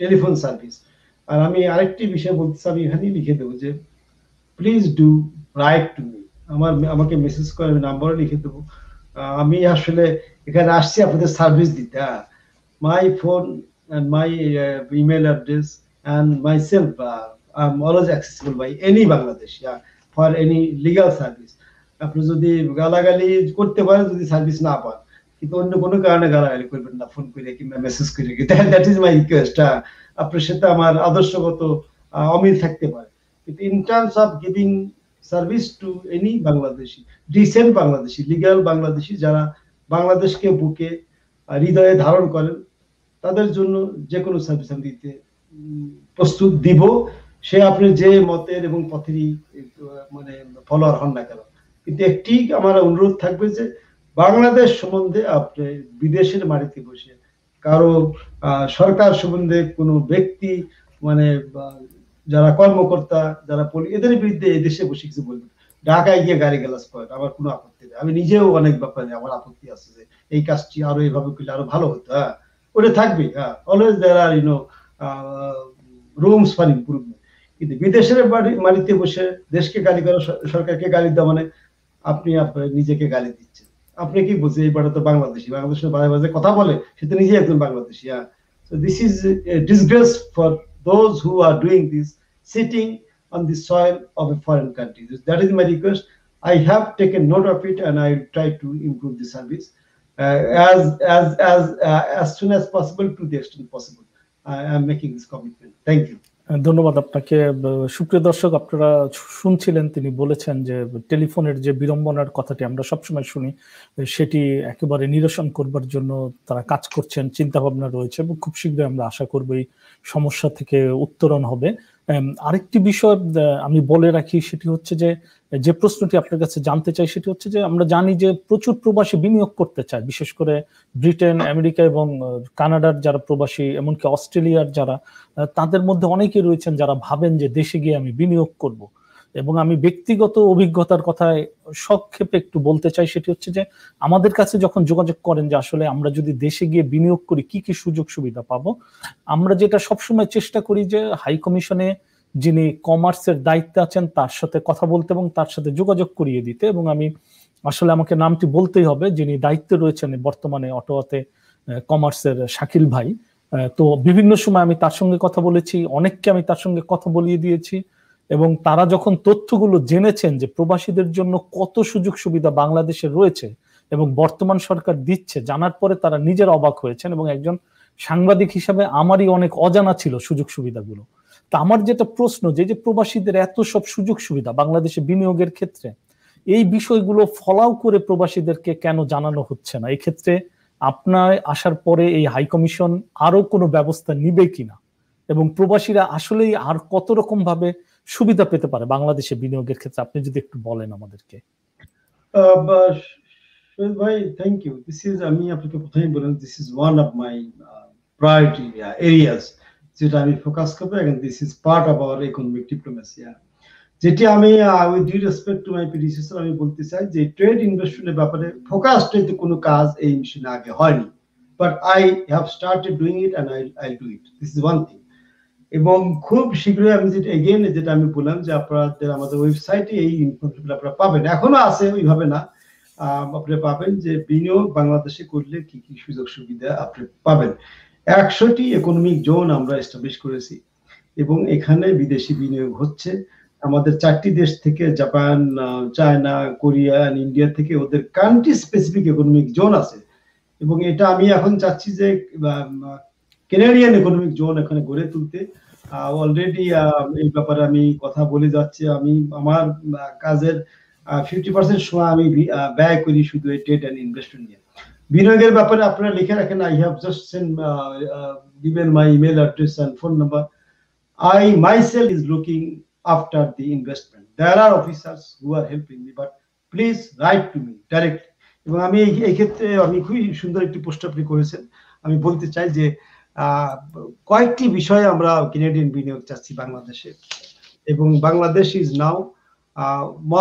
telephone service. আর আমি আরেকটি বিষয় বলতে চাই, আমি এখানেই লিখে দেবো যে please do right to me. আমাকে মেসেজ করে, আমি নাম্বারও লিখে দেবো। আমি আসলে এখানে আসছি আপনাদের সার্ভিস দিতে। My phone and my email address and myself, I'm always accessible by any Bangladeshi for any legal service. আপনি যদি গালাগালি করতে পারেন, যদি সার্ভিস না পান, কিন্তু অন্য কোনো কারণে গালাগালি করবেন না, ফোন করে কিংবা মেসেজ করে। That is my request. আপনার সাথে আমার আদর্শগত অমিল থাকতে পারে, কিন্তু in terms of giving service to any Bangladeshi, decent Bangladeshi, legal Bangladeshi যারা বাংলাদেশকে বুকে হৃদয়ে ধারণ করেন, তাদের জন্য যে কোনো সার্ভিস আমি দিতে প্রস্তুত দিব। সে আপনি যে মতের এবং পথেরই ফলোয়ার হন না কেন, কিন্তু একটি আমার অনুরোধ থাকবে যে বাংলাদেশ সম্বন্ধে আপনি বিদেশের মাটিতে বসে কারো সরকার সম্বন্ধে কোনো ব্যক্তি যারা কর্মকর্তা, যারা এদের বিরুদ্ধে এই দেশে বসে কিছু বলবেন, ঢাকায় গিয়ে গাড়ি গালাজ করেন, আমার কোনো আপত্তি নেই। আমি নিজেও অনেক ব্যাপারে আমার আপত্তি আছে যে এই কাজটি আরো এইভাবে করলে আরো ভালো হতো। ওটা থাকবে, always there are rooms for improvement. কিন্তু বিদেশের মাটিতে বসে দেশকে গালি করা, সরকারকে গালি দেওয়া আপনি আপনার নিজেকে গালি দিচ্ছেন। আপনি কি বুঝছেন এইবারে তো বাংলাদেশি, বাংলাদেশের বাজে বাজে কথা বলে, সে তো নিজে একজন Bangladeshi. So this is a disgrace for those who are doing this, sitting on the soil of a foreign country. That is my request. I have taken note of it, and I will try to improve the service as soon as possible, to the extent possible. I am making this commitment. Thank you. ধন্যবাদ আপনাকে। সুপ্রিয় দর্শক, আপনারা শুনছিলেন, তিনি বলেছেন যে টেলিফোনের যে বিড়ম্বনার কথাটি আমরা সবসময় শুনি, সেটি একেবারে নিরসন করবার জন্য তারা কাজ করছেন, চিন্তা ভাবনা রয়েছে, এবং খুব শীঘ্রই আমরা আশা করব এই সমস্যা থেকে উত্তরণ হবে। আরেকটি বিষয় আমি বলে রাখি, সেটি হচ্ছে যে প্রশ্নটি আপনার কাছে জানতে চাই, সেটি হচ্ছে যে আমরা জানি যে প্রচুর প্রবাসী বিনিয়োগ করতে চায়, বিশেষ করে ব্রিটেন, আমেরিকা এবং কানাডার যারা প্রবাসী, এমনকি অস্ট্রেলিয়ার যারা, তাদের মধ্যে অনেকে রয়েছেন যারা ভাবেন যে দেশে গিয়ে আমি বিনিয়োগ করব। এবং আমি ব্যক্তিগত অভিজ্ঞতার কথায় সংক্ষেপে একটু বলতে চাই, সেটি হচ্ছে যে আমাদের কাছে যখন যোগাযোগ করেন যে আসলে আমরা যদি দেশে গিয়ে বিনিয়োগ করি কি কি সুযোগ সুবিধা পাবো, আমরা যেটা সবসময় চেষ্টা করি যে হাই কমিশনে যিনি কমার্সের দায়িত্বে আছেন তার সাথে কথা বলতে এবং তার সাথে যোগাযোগ করিয়ে দিতে। এবং আমি আসলে আমাকে নামটি বলতেই হবে, যিনি দায়িত্বে রয়েছেন বর্তমানে অটোয়াতে কমার্সের শাকিল ভাই। তো বিভিন্ন সময় আমি তার সঙ্গে কথা বলেছি, অনেককে আমি তার সঙ্গে কথা বলিয়ে দিয়েছি, এবং তারা যখন তথ্যগুলো জেনেছেন যে প্রবাসীদের জন্য কত সুযোগ সুবিধা বাংলাদেশে রয়েছে এবং বর্তমান সরকার দিচ্ছে, জানার পরে তারা নিজের অবাক হয়েছেন। এবং একজন সাংবাদিক হিসাবে আমারই অনেক অজানা ছিল সুযোগ সুবিধাগুলো। তা আমার যেটা প্রশ্ন, যে প্রবাসীদের এত সব সুযোগ সুবিধা বাংলাদেশে বিনিয়োগের ক্ষেত্রে, এই বিষয়গুলো ফলাও করে প্রবাসীদেরকে কেন জানানো হচ্ছে না? এই ক্ষেত্রে আপনার আসার পরে এই হাই কমিশন আরো কোনো ব্যবস্থা নিবে কিনা, এবং প্রবাসীরা আসলেই আর কত রকম ভাবে সুবিধা পেতে পারে বাংলাদেশে বিনিয়োগের ক্ষেত্রে, আপনি যদি একটু বলেন আমাদেরকে। ভাই, থ্যাংক ইউ। দিস ইজ, আমি আপনাকে প্রথমেই বললাম, this is one of my priority areas, যেটা আমি ফোকাস করবো, এবং this is part of our economic diplomacy. যেটি আমি with due respect to my predecessor আমি বলতে চাই যে ট্রেড ইনভেস্টমেন্টের ব্যাপারে ফোকাসড কোনো কাজ এই মিশনে আগে হয়নি, but I have started doing it and I do it. This is one thing. এবং খুব শীঘ্রই আমি যেটা আমি বললাম যে আপনাদের আমাদের ওয়েবসাইটে এই ইনফরমেশন আপনারা পাবেন, এখনো আছে ওইভাবে না, আপনি পাবেন যে বিনিয়োগ বাংলাদেশে করলে কি কি সুযোগ সুবিধা আপনি পাবেন। 100টি ইকোনমিক জোন আমরা এস্টাবলিশ করেছি, এবং এখানে বিদেশি বিনিয়োগ হচ্ছে। আমাদের 4টি দেশ থেকে, জাপান, চায়না, কোরিয়া, ইন্ডিয়া থেকে ওদের কান্ট্রি স্পেসিফিক ইকোনমিক জোন আছে। এবং এটা আমি এখন চাচ্ছি যে কেনেডিয়ান ইকোনমিক জোন এখানে গড়ে তুলতে। অলরেডি এই ব্যাপারে আমি কথা বলে যাচ্ছি। আমি আমার কাজের 50% সময় আমি ব্যয় করি শুধু ট্রেড এন্ড ইনভেস্টমেন্ট নিয়ে। বিনিয়োগের ব্যাপারে আপনারা লিখে রাখেন, I have just send given my email address and phone number. I myself is looking after the investment. There are officers who are helping me, but please write to me directly. এবং আমি এই ক্ষেত্রে আমি খুবই সুন্দর একটি post আপনি করেছেন। আমি বলতে চাই যে কয়েকটি বিষয়ে আমরা কেনেডিয়ান বিনিয়োগ চাচ্ছি বাংলাদেশে, এবং Bangladesh is now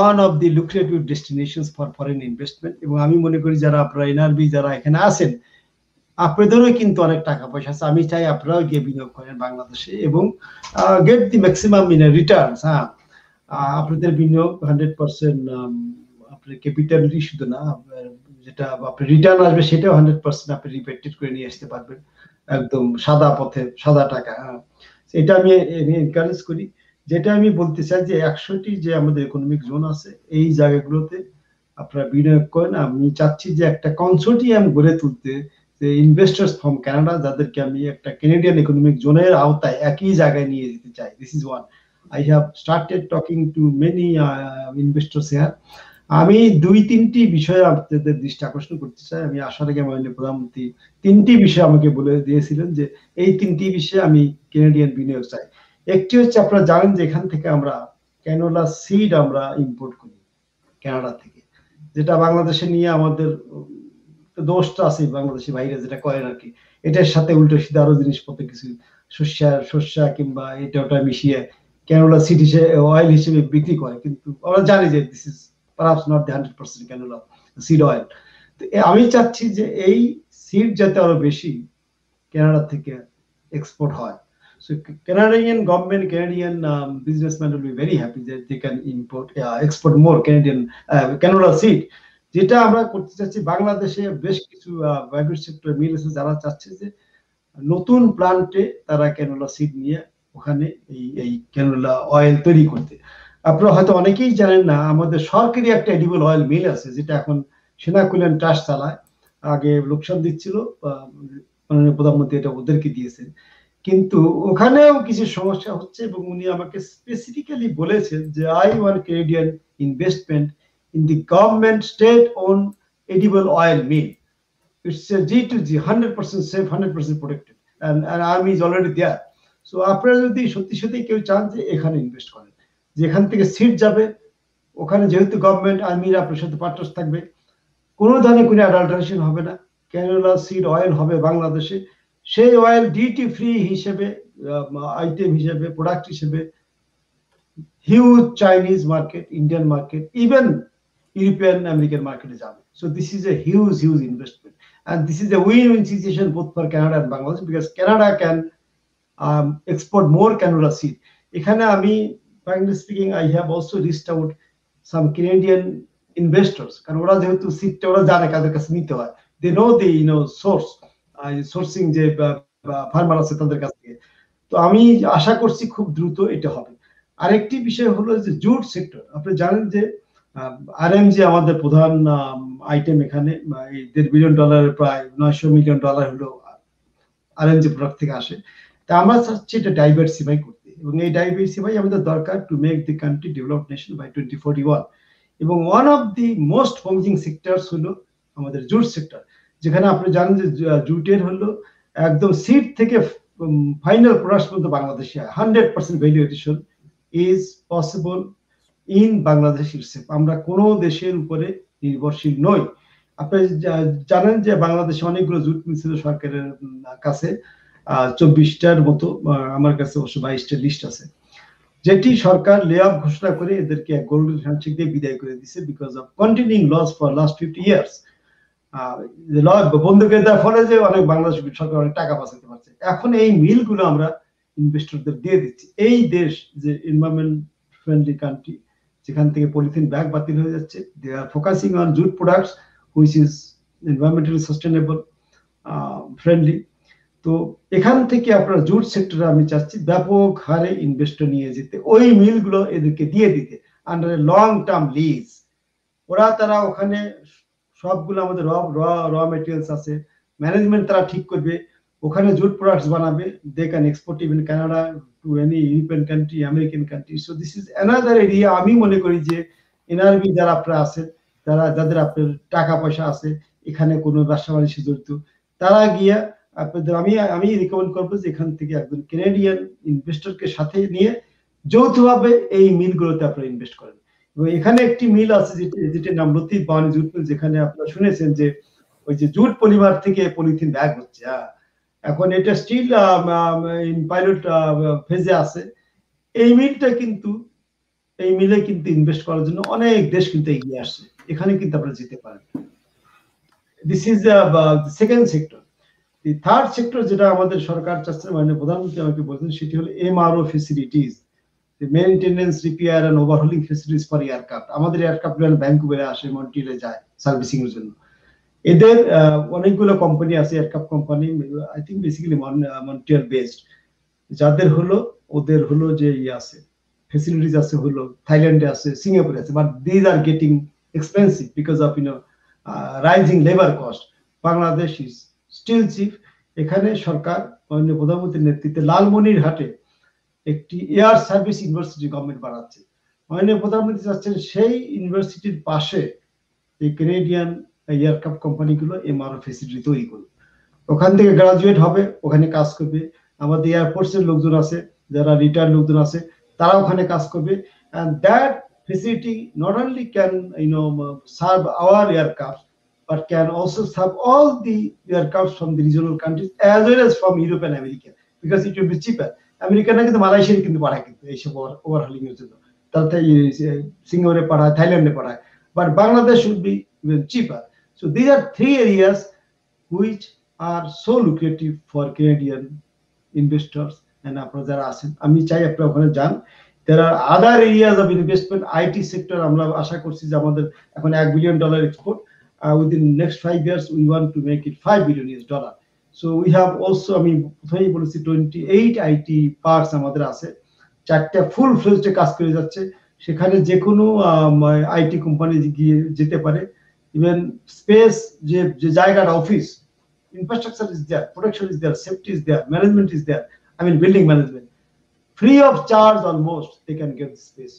one of the lucrative destinations for foreign investment। এবং আমি মনে করি যারা আপনারা এনআরবি যারা এখানে আছেন, আপনাদেরও কিন্তু অনেক টাকা পয়সা আছে, আমি চাই আপনারাও গিয়ে বিনিয়োগ করেন বাংলাদেশে এবং গেট দি ম্যাক্সিমাম রিটার্নস। হ্যাঁ, আপনাদের বিনিয়োগ 100% আপনার ক্যাপিটালি শুধু না, যেটা আপনার রিটার্ন আসবে সেটাও 100% আপনি রিপেটেড করে নিয়ে আসতে পারবেন, একদম সাদা পথে, সাদা টাকা। এটা আমি এনকারেজ করি। যেটা আমি বলতে চাই যে 100টি যে আমাদের ইকোনমিক জোন আছে, এই জায়গাগুলোতে আপনারা বিনিয়োগ করেন। আমি চাচ্ছি যে একটা কনসোর্টিয়াম গড়ে তুলতে, যে ইনভেস্টার্স ফ্রম কানাডা, যাদেরকে আমি একটা কানাডিয়ান ইকোনমিক জোনের আওতায় একই জায়গায় নিয়ে যেতে চাই। This is one. I have started talking to many investors here. আমি 2-3টি বিষয়ে আপনাদের দৃষ্টি আকর্ষণ করতে চাই। আমি আসার আগে মাননীয় প্রধানমন্ত্রী 3টি বিষয় আমাকে বলে দিয়েছিলেন যে এই 3টি বিষয়ে আমি কানাডিয়ান বিনিয়োগ চাই। একটি হচ্ছে, আপনারা জানেন যে এখান থেকে আমরা ক্যানোলা সিড আমরা ইম্পোর্ট করি কানাডা থেকে, যেটা বাংলাদেশে নিয়ে আমাদের দোষটা আছে, বাংলাদেশি ভাইরা যেটা করেন আর কি, এটার সাথে উল্টো সিধা আরো জিনিসপত্র কিছু শস্যা কিংবা এটা ওটা মিশিয়ে ক্যানোলা সিড হিসেবে অয়েল হিসেবে বিক্রি করে, কিন্তু আমরা জানি যে this is perhaps not the 100% canola seed oil. তো আমি চাচ্ছি যে এই সিড যাতে আরো বেশি কানাডা থেকে এক্সপোর্ট হয়। So Canadian government, Canadian businessmen will be very happy that they can export more Canadian canola seed. যেটা আমরা করতে চাচ্ছি বাংলাদেশে বেশ কিছু প্রাইভেট সেক্টর মিল আছে যারা চাচ্ছে যে নতুন প্ল্যান্টে তারা ক্যানোলা সিড নিয়ে ওখানে এই ক্যানোলা অয়েল তৈরি করতে। আপনারা হয়তো অনেকেই জানেন না, আমাদের সরকারি একটা এডিবল অয়েল মিল আছে যেটা এখন সেনা কল্যাণ ট্রাস্ট চালায়, আগে লোকসান দিচ্ছিল, মাননীয় প্রধানমন্ত্রী এটা ওদেরকে দিয়েছেন, কিন্তু ওখানেও কিছু সমস্যা হচ্ছে এবং উনি আমাকে স্পেসিফিক্যালি বলেছেন যে I want Canadian investment in the government state own edible oil mill. It's a G2G, 100% safe, 100% protected, and army is already there. So আপনারা যদি সত্যি সত্যি কেউ চান যে এখানে ইনভেস্ট করেন, যেখান থেকে সিট যাবে ওখানে যেহেতু গভর্নমেন্ট আর্মির আপনার সাথে পার্টনার্স থাকবে, কোনো ধরনের কোনো অ্যাডাল্টারেশন হবে না, ক্যানোলা সিড অয়েল হবে বাংলাদেশে, সেই অয়েল ডিউটি ফ্রি হিসেবে আইটেম হিসেবে প্রোডাক্ট হিসেবে huge Chinese market, Indian market, even European American মার্কেটে যাবে। So this is a huge investment, and this is a win-win situation both for Canada and Bangladesh, because Canada can export more canola seed. এখানে আমি frankly speaking, I have also reached out some Canadian investors, কারণ ওরা যেহেতু সিডটা ওরা জানে কাদের কাছে নিতে হয়, they know the source, sourcing যে ফার্মার আছে তাদের কাছ থেকে। তো আমি আশা করছি খুব দ্রুত এটা হবে। আরেকটি বিষয় হলো যে জুট সেক্টর। আপনি জানেন যে আরএমজি আমাদের প্রধান আইটেম, এখানে $1.5 বিলিয়ন প্রায় $900 মিলিয়ন হলো আরএমজি প্রোডাক্ট থেকে আসে। তা আমরা চাচ্ছি এটা ডাইভার্সিফাই করতে, এবং এই ডাইভার্সিফাই আমাদের দরকার to make the country developed nation by 2041। এবং one of the most promising sectors হলো আমাদের জুট সেক্টর, যেখানে আপনি জানেন যে জুটের হলো একদম সিড থেকে ফাইনাল প্রোডাক্ট পর্যন্ত বাংলাদেশে 100% value addition is possible in Bangladesh itself. আমরা কোনো দেশের উপরে নির্ভরশীল নই। আপনি জানেন যে বাংলাদেশে অনেকগুলো জুট মিল ছিল সরকারের কাছে, 24টার মতো, আমার কাছে অবশ্য 22টা লিস্ট আছে, যেটি সরকার লে অফ ঘোষণা করে এদেরকে এক গোল্ডেন হ্যান্ডশেক দিয়ে বিদায় করে দিছে because of continuing loss for last 50 years. ল বন্ধ করে দেওয়ার ফলে যে অনেক বাংলাদেশ সরকার অনেক টাকা বাঁচাতে পারছে। এখন এই মিলগুলো আমরা ইনভেস্টরদের দিয়ে দিচ্ছি। এই দেশ যে এনভায়রনমেন্ট ফ্রেন্ডলি কান্ট্রি, যেখান থেকে পলিথিন ব্যাগ বাতিল হয়ে যাচ্ছে, they are focusing on jute products which is environmentally sustainable friendly. তো এখান থেকে আপনার জুট সেক্টরে আমি চাচ্ছি ব্যাপক হারে ইনভেস্টর নিয়ে যেতে, ওই মিলগুলো এদেরকে দিয়ে দিতে under a long term lease. তারা ওখানে সবগুলো আমাদের র মেটেরিয়ালস আছে, ম্যানেজমেন্ট তারা ঠিক করবে, ওখানে জুট প্রোডাক্টস বানাবে, they can export even Canada to any European country, American country. So this is another area. আমি মনে করি যে এনআরবি যারা আপনারা আছেন, যাদের আপনার টাকা পয়সা আছে, এখানে কোনো ব্যবসা বাণিজ্য জড়িত, তারা গিয়া আপনাদের আমি রিকমেন্ড করবো যে এখান থেকে একজন ক্যানাডিয়ান ইনভেস্টরকে সাথে নিয়ে যৌথভাবে এই মিলগুলোতে আপনারা ইনভেস্ট করেন। এবং এখানে একটি মিল আছে যেটির নাম লতিফ বাওয়ানি জুট মিল, যেখানে আপনারা শুনেছেন যে ওই যে জুট পলিমার থেকে পলিথিন ব্যাগ হচ্ছে। এখন এটা স্টিল ইন পাইলট ফেজে আছে। এই মিলটা কিন্তু, এই মিলে কিন্তু ইনভেস্ট করার জন্য অনেক দেশ কিন্তু এগিয়ে আসছে, এখানে কিন্তু আপনারা যেতে পারেন। This is second sector. Third sector যেটা আমাদের সরকার চাচ্ছে, মানে প্রধানমন্ত্রী আমাকে বলছেন, সেটি হলো MRO facilities, maintenance, repair and overhauling facilities for aircraft. আমাদের এয়ারক্রাফট ভ্যানকুভারে আসে, মন্ট্রিলে যায় সার্ভিসিং এর জন্য। এদের অনেকগুলো কোম্পানি আছে, aircraft company, I think basically Montreal based, যাদের হলো ওদের হলো যে আছে ফেসিলিটিস আছে, হলো থাইল্যান্ডে আছে, সিঙ্গাপুরে আছে, but these are getting expensive because of rising labour cost. Bangladesh is still cheap. এখানে সরকার মাননীয় প্রধানমন্ত্রীর নেতৃত্বে লালমনিরহাটে একটি এয়ার সার্ভিস ইউনিভার্সিটি গভর্নমেন্ট বানাচ্ছে। মাননীয় প্রধানমন্ত্রী চাচ্ছেন সেই ইউনিভার্সিটির পাশে এই ক্যানাডিয়ান এয়ারক্রাফট কোম্পানিগুলো এমআরও ফেসিলিটি তৈরি করবে। ওখান থেকে গ্রাজুয়েট হবে, ওখানে কাজ করবে। আমাদের এয়ারফোর্সের লোকজন আছে, যারা রিটায়ার্ড লোকজন আছে, তারা ওখানে কাজ করবে। and that facility not only can serve our aircraft, but can also serve all the aircrafts from the regional countries as well as from Europe and America, because it will be cheaper. আমেরিকানরা কিন্তু Malaysia কিন্তু পাঠায়, কিন্তু এইসব overhauling এর জন্য তাতে সিঙ্গাপুরে পাঠায়, থাইল্যান্ডে পাঠায়, but Bangladesh should be even cheaper. So these are three areas which are so lucrative for Canadian investors and আপনারা যারা আছেন আমি চাই আপনারা ওখানে যান। There are other areas of investment. IT sector আমরা আশা করছি যে আমাদের এখন $1 billion export. Within next 5 years we want to make it $5 billion. So we have also, I mean, প্রথমেই বলেছি 28 IT parks আমাদের আছে, 4টা ফুল ফ্লেজড কাজ করে যাচ্ছে, সেখানে যে কোনো আইটি কোম্পানি গিয়ে যেতে পারে। ইভেন স্পেস যে জায়গার office, infrastructure is there, protection is there, safety is there, management is there, I mean building management, free of charge almost they can get the space.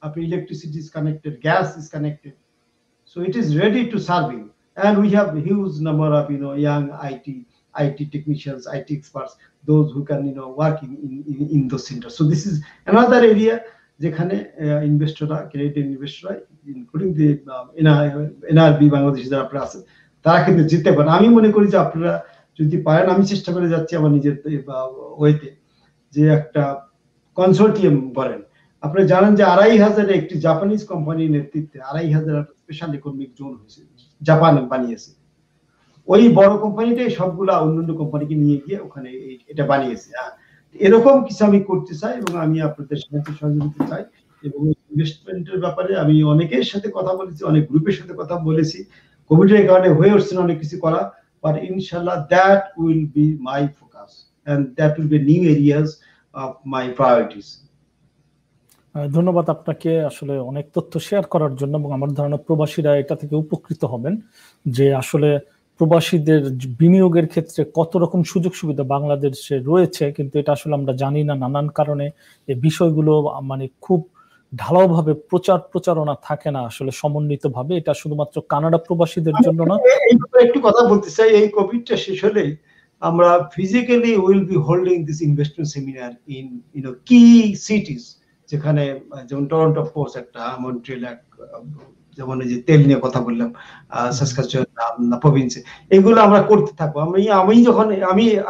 After electricity is connected, gas is connected, so it is ready to serving. And we have a huge number of young IT technicians, IT experts, those who can work in those centers. So this is another area যেখানে ইনভেস্টররা, Canadian ইনভেস্টররা, including দি NRB Bangladeshi যারা আপনারা আছেন, তারা কিন্তু জিততে পারেন। আমি মনে করি যে আপনারা যদি পারেন, আমি চেষ্টা করে যাচ্ছি আমার নিজের ওয়েতে, যে একটা কনসোর্টিয়াম করেন। আপনারা জানেন যে 2500 একটি জাপানিজ কোম্পানির নেতৃত্বে 2500 স্পেশাল ইকোনমিক জোন হয়েছে, জাপান বানিয়েছে। ওই বড় কোম্পানিটাই সবগুলা অন্যান্য কোম্পানিকে নিয়ে গিয়ে ওখানে এটা বানিয়েছে। এরকম কিছু আমি করতে চাই এবং আমি আপনাদের সাথে সহযোগিতা চাই। এবং ইনভেস্টমেন্টের ব্যাপারে আমি অনেকের সাথে কথা বলেছি, অনেক গ্রুপের সাথে কথা বলেছি, কোভিডের কারণে হয়ে উঠছে না অনেক কিছু করা, বাট ইনশাআল্লাহ that will be my focus and that will be new areas of my priorities. ধন্যবাদ আপনাকে আসলে অনেক তথ্য শেয়ার করার জন্য, এবং আমার ধারণা প্রবাসীরা এটা থেকে উপকৃত হবেন যে আসলে প্রবাসীদের বিনিয়োগের ক্ষেত্রে কত রকম সুযোগ সুবিধা বাংলাদেশে রয়েছে, কিন্তু এটা আসলে আমরা জানি না। নানান কারণে এই বিষয়গুলো মানে খুব ঢালাওভাবে প্রচারণা থাকে না আসলে সমন্বিতভাবে। এটা শুধুমাত্র কানাডা প্রবাসীদের জন্য না। একটু কথা বলতে চাই, এই কোভিডটা শেষ হলেই আমরা physically will be holding this investment seminar in কি সিটিজ, যেখানে যেমন টরন্টো পোস্ট একটা, মন্ট্রিয়াল, যেমন এই যে তেল নিয়ে কথা বললাম, সাসকাচুয়ান প্রভিন্সে, এগুলো আমরা করতে থাকবো। আমি যখন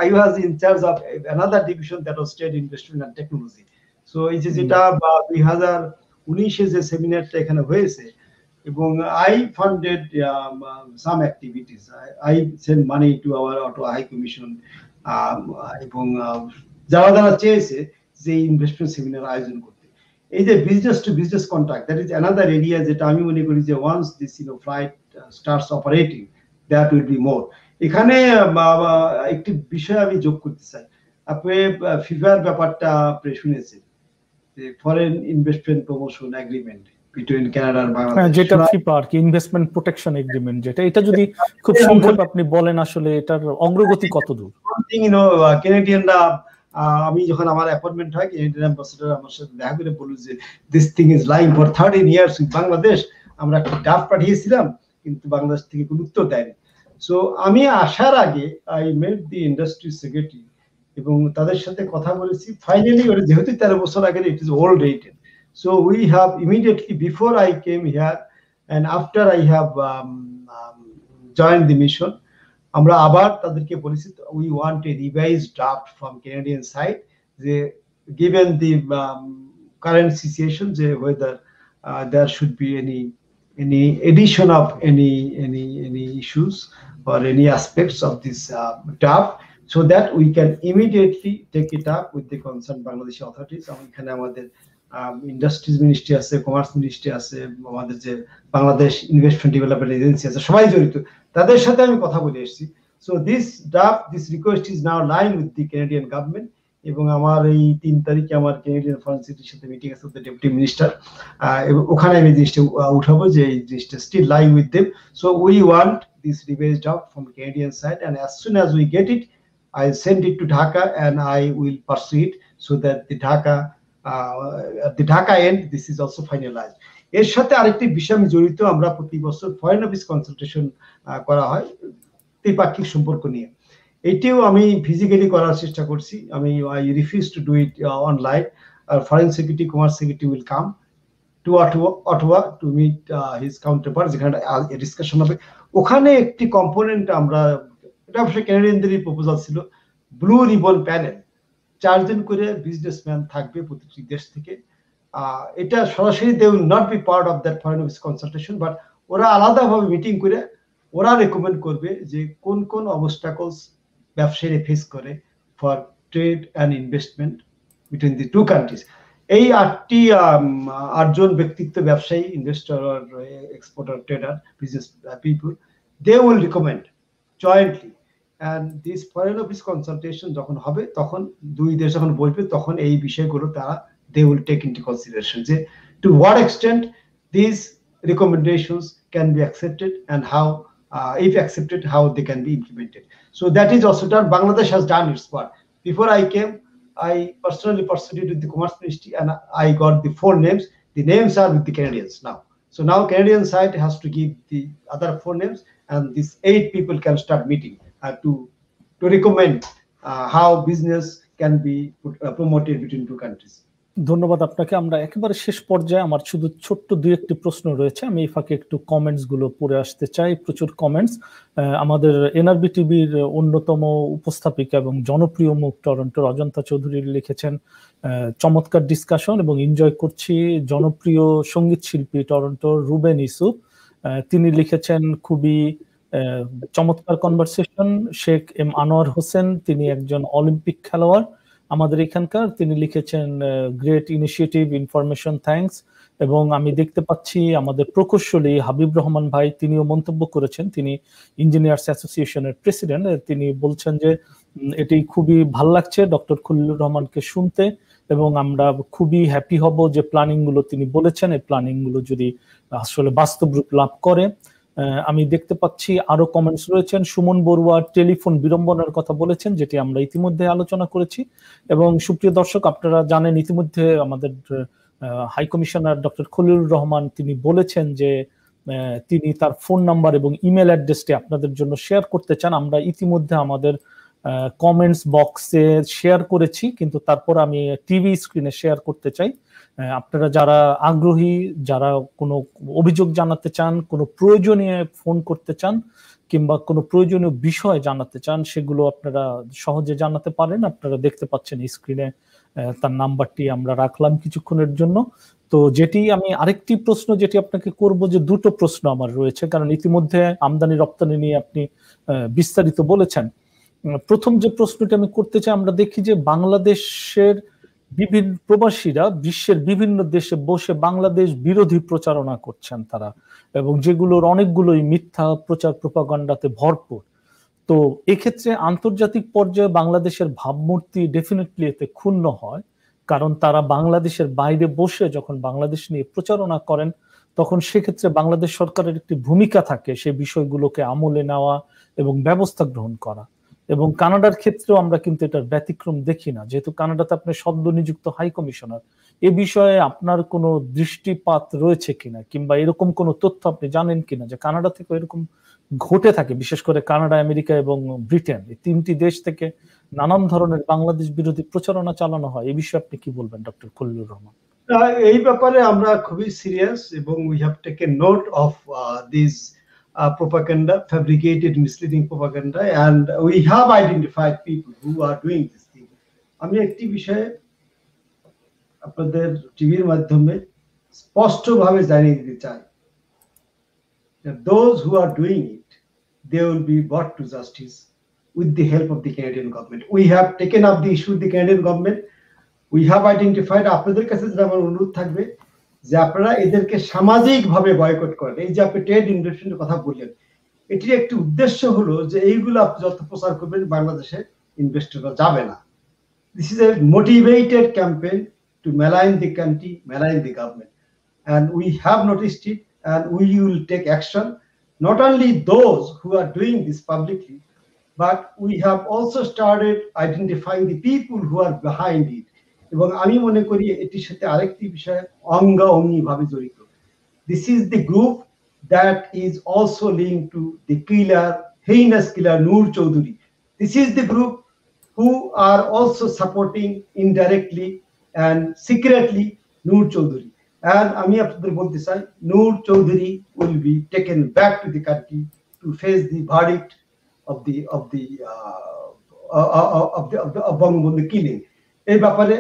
I was in charge of another division that was state investment and technology. So এই যেটা 2019-এ যে সেমিনারটা এখানে হয়েছে, এবং I funded some activities, I send money to our Ottawa high commission, এবং যারা চেয়েছে যে ইনভেস্টমেন্ট সেমিনার আয়োজন করতে। এই যে business to business contact, that is another area, যেটা আমি মনে করি যে once this flight starts operating, that will be more. এখানে একটি বিষয় আমি যোগ করতে চাই। আপনি ফিফার ব্যাপারটা আপনি শুনেছেন, যে foreign investment promotion agreement between Canada আর বাংলাদেশ, যেটা ফিফা আর কি, ইনভেস্টমেন্ট প্রোটেকশন এগ্রিমেন্ট, যেটা এটা যদি খুব সংক্ষেপে আপনি বলেন আসলে এটার অগ্রগতি কতদূর? ক্যানাডিয়ানরা, আমি যখন আমার অ্যাপয়েন্টমেন্ট হয়, ক্যানাডিয়ান অ্যাম্বাসেডর আমার সাথে দেখা করে বলল যে this thing is lying for 13 years with Bangladesh. আমরা একটা ড্রাফট পাঠিয়েছিলাম, কিন্তু বাংলাদেশ থেকে কোনো উত্তর দেয়নি। সো আমি আসার আগে I met the industry secretary এবং তাদের সাথে কথা বলেছি। ফাইনালি ওরা যেহেতু 13 বছর আগে, it is old dated, so we have immediately before I came here and after I have join the mission, আমরা আবার তাদেরকে বলেছি we want a revise draft from Canadian side, যে গিভেন দি কারেন্ট সিচুয়েশন, যে whether there should be any addition of any issues or any aspects of this draft, so that we can immediately take it up with the concerned Bangladeshi authorities. এখানে আমাদের industries ministry আছে, commerce ministry আছে, আমাদের যে Bangladesh investment development agency আছে, সবাই জড়িত, তাদের সাথে আমি কথা বলে এসেছি। So this draft, this request is now line with the Canadian government. এবং আমার এই 3 তারিখে আমার ক্যানাডিয়ান ফরেন সিটির সাথে মিটিং আছে, ডেপুটি মিনিস্টার, ওখানে আমি জিনিসটা উঠাবো যে এই জিনিসটা still lying with them. So we want this revised draft from Canadian side, and as soon as we get it, I send it to Dhaka and I will pursue it so that the Dhaka end, this is also finalized. এর সাথে আরেকটি বিষয় আমি জড়িত, আমরা প্রতি বছর foreign office consultation করা হয় ত্রিপাক্ষিক সম্পর্ক নিয়ে। এটিও আমি ফিজিক্যালি করার চেষ্টা করছি। I refuse to do it online. Foreign Secretary, Commerce Secretary will come to Ottawa to meet his counterpart, যেখানে ডিসকাশন হবে। ওখানে একটি কম্পোনেন্ট আমরা, এটা অবশ্যই ক্যানাডিয়ানদেরই প্রপোজাল ছিল, ব্লু রিবন প্যানেল, 4 জন করে বিজনেসম্যান থাকবে প্রতিটি দেশ থেকে। এটা সরাসরি they will not be part of that foreign office consultation, but ওরা আলাদাভাবে মিটিং করে ওরা রেকমেন্ড করবে যে কোন কোন অবস্টাকলস ব্যবসায়ীরা ফেস করে for trade and investment between the two countries. এই আটজন ব্যক্তিত্ব ব্যবসায়ী, investor or exporter, trader, business people, they will recommend jointly, and this foreign office consultation যখন হবে তখন দুই দেশ যখন বলবে তখন এই বিষয়গুলো তারা they will take into consideration যে to what extent these recommendations can be accepted and how if accepted how they can be implemented. So that is also done. Bangladesh has done its part. Before I came, I personally pursued with the Commerce Ministry and I got the 4 names. The names are with the Canadians now. So now Canadian side has to give the other 4 names, and these 8 people can start meeting to recommend how business can be promoted between two countries. ধন্যবাদ আপনাকে। আমরা একেবারে শেষ পর্যায়ে, আমার শুধু ছোট্ট 2-1টি প্রশ্ন রয়েছে, আমি এই ফাঁকে একটু কমেন্টস গুলো পড়ে আসতে চাই। প্রচুর কমেন্টস। আমাদের এনআরবি টিভির অন্যতম উপস্থাপিকা এবং জনপ্রিয় মুখ টরন্টোর অজন্তা চৌধুরী লিখেছেন চমৎকার ডিসকাশন এবং এনজয় করছি। জনপ্রিয় সঙ্গীত শিল্পী টরন্টোর রুবেন ইসুফ, তিনি লিখেছেন খুবই চমৎকার কনভারসেশন। শেখ এম আনোয়ার হোসেন, তিনি একজন অলিম্পিক খেলোয়াড় আমাদের এখানকার, তিনি লিখেছেন গ্রেট ইনিশিয়েটিভ, ইনফরমেশন, থ্যাঙ্কস। এবং আমি দেখতে পাচ্ছি আমাদের প্রকৌশলী হাবিব রহমান ভাই, তিনিও মন্তব্য করেছেন, তিনি ইঞ্জিনিয়ার্স অ্যাসোসিয়েশনের প্রেসিডেন্ট। তিনি বলছেন যে এটি খুবই ভাল লাগছে ডক্টর খলিলুর রহমানকে শুনতে এবং আমরা খুবই হ্যাপি হব যে প্ল্যানিং গুলো তিনি বলেছেন এই প্ল্যানিং গুলো যদি আসলে বাস্তব রূপ লাভ করে। আমি দেখতে পাচ্ছি আরো কমেন্টস রয়েছেন। সুমন বড়ুয়া টেলিফোন বিড়ম্বনার কথা বলেছেন, যেটি আমরা ইতিমধ্যে আলোচনা করেছি। এবং সুপ্রিয় দর্শক, আপনারা জানেন ইতিমধ্যে আমাদের high commissioner doctor Khalilur Rahman তিনি বলেছেন যে তিনি তার ফোন নাম্বার এবং ইমেল অ্যাড্রেসটি আপনাদের জন্য শেয়ার করতে চান। আমরা ইতিমধ্যে আমাদের কমেন্টস বক্সে শেয়ার করেছি, কিন্তু তারপর আমি টিভি স্ক্রিনে শেয়ার করতে চাই। আপনারা যারা আগ্রহী, যারা কোনো অভিযোগ জানাতে চান, কোনো প্রয়োজনীয় ফোন করতে চান কিংবা কোনো প্রয়োজনীয় বিষয় জানাতে চান, সেগুলো আপনারা সহজে জানাতে পারেন। আপনারা দেখতে পাচ্ছেন স্ক্রিনে তার নাম্বারটি আমরা রাখলাম কিছুক্ষণের জন্য। তো যেটি আমি আরেকটি প্রশ্ন যেটি আপনাকে করব, যে 2টো প্রশ্ন আমার রয়েছে, কারণ ইতিমধ্যে আমদানি রপ্তানি নিয়ে আপনি বিস্তারিত বলেছেন। প্রথম যে প্রশ্নটি আমি করতে চাই, আমরা দেখি যে বাংলাদেশের বিভিন্ন প্রবাসীরা বিশ্বের বিভিন্ন দেশে বসে বাংলাদেশ বিরোধী প্রচারণা করছেন তারা, এবং যেগুলোর অনেকগুলোই মিথ্যা প্রচার প্রোপাগান্ডাতে ভরপুর। তো এক্ষেত্রে আন্তর্জাতিক পর্যায়ে বাংলাদেশের ভাবমূর্তি ডেফিনেটলি এতে ক্ষুণ্ণ হয়, কারণ তারা বাংলাদেশের বাইরে বসে যখন বাংলাদেশ নিয়ে প্রচারণা করেন তখন সেক্ষেত্রে বাংলাদেশ সরকারের একটি ভূমিকা থাকে সেই বিষয়গুলোকে আমলে নেওয়া এবং ব্যবস্থা গ্রহণ করা। এবং কানাডার ক্ষেত্রেও আমরা কিন্তু এটার ব্যতিক্রম দেখি না, যেহেতু কানাডাতে আপনি সদ্য নিযুক্ত হাই কমিশনার। এ বিষয়ে আপনার কোনো দৃষ্টিপাত রয়েছে কিনা, কিংবা এরকম কোনো তথ্য আপনি জানেন কিনা যে কানাডা থেকে এরকম ঘটে থাকে? বিশেষ করে কানাডা, আমেরিকা এবং ব্রিটেন, এই 3টি দেশ থেকে নানান ধরনের বাংলাদেশ বিরোধী প্রচারণা চালানো হয়। এই বিষয়ে আপনি কি বলবেন ডক্টর খলিলুর রহমান? এই ব্যাপারে আমরা খুবই সিরিয়াস এবং we have taken note of this propaganda, fabricated, misleading propaganda, and we have identified people who are doing this thing. আমি একটি বিষয়ে আপনাদের টিভির মাধ্যমে স্পষ্টভাবে জানিয়ে দিতে চাই, that those who are doing it, they will be brought to justice with the help of the Canadian government. We have taken up the issue with the Canadian government. We have identified, আপনাদের কাছে যেটা আমার অনুরোধ থাকবে যে আপনারা এদেরকে সামাজিকভাবে বয়কট করেন। এই যে আপনি ট্রেড ইনভেস্টমেন্টের কথা বললেন, এটির একটি উদ্দেশ্য হলো যে এইগুলো আপনি যত প্রচার করবেন বাংলাদেশে ইনভেস্টররা যাবে না। This is a motivated campaign to malign the country, malign the government, and we have noticed it, and we will take action. Not only those who are doing this publicly, but we have also started identifying the people who are behind it. এবং আমি মনে করি এটির সাথে আরেকটি বিষয় অঙ্গাঅঙ্গি ভাবে জড়িত। This is the group that is also linked to the killer, heinous killer Noor Chowdhury. This is the group who are also supporting indirectly and secretly Noor Chowdhury. And আমি আপনাদের বলতে চাই, Noor Chowdhury will be taken back to the country to face the verdict of Bangabandhu killing. এই ব্যাপারে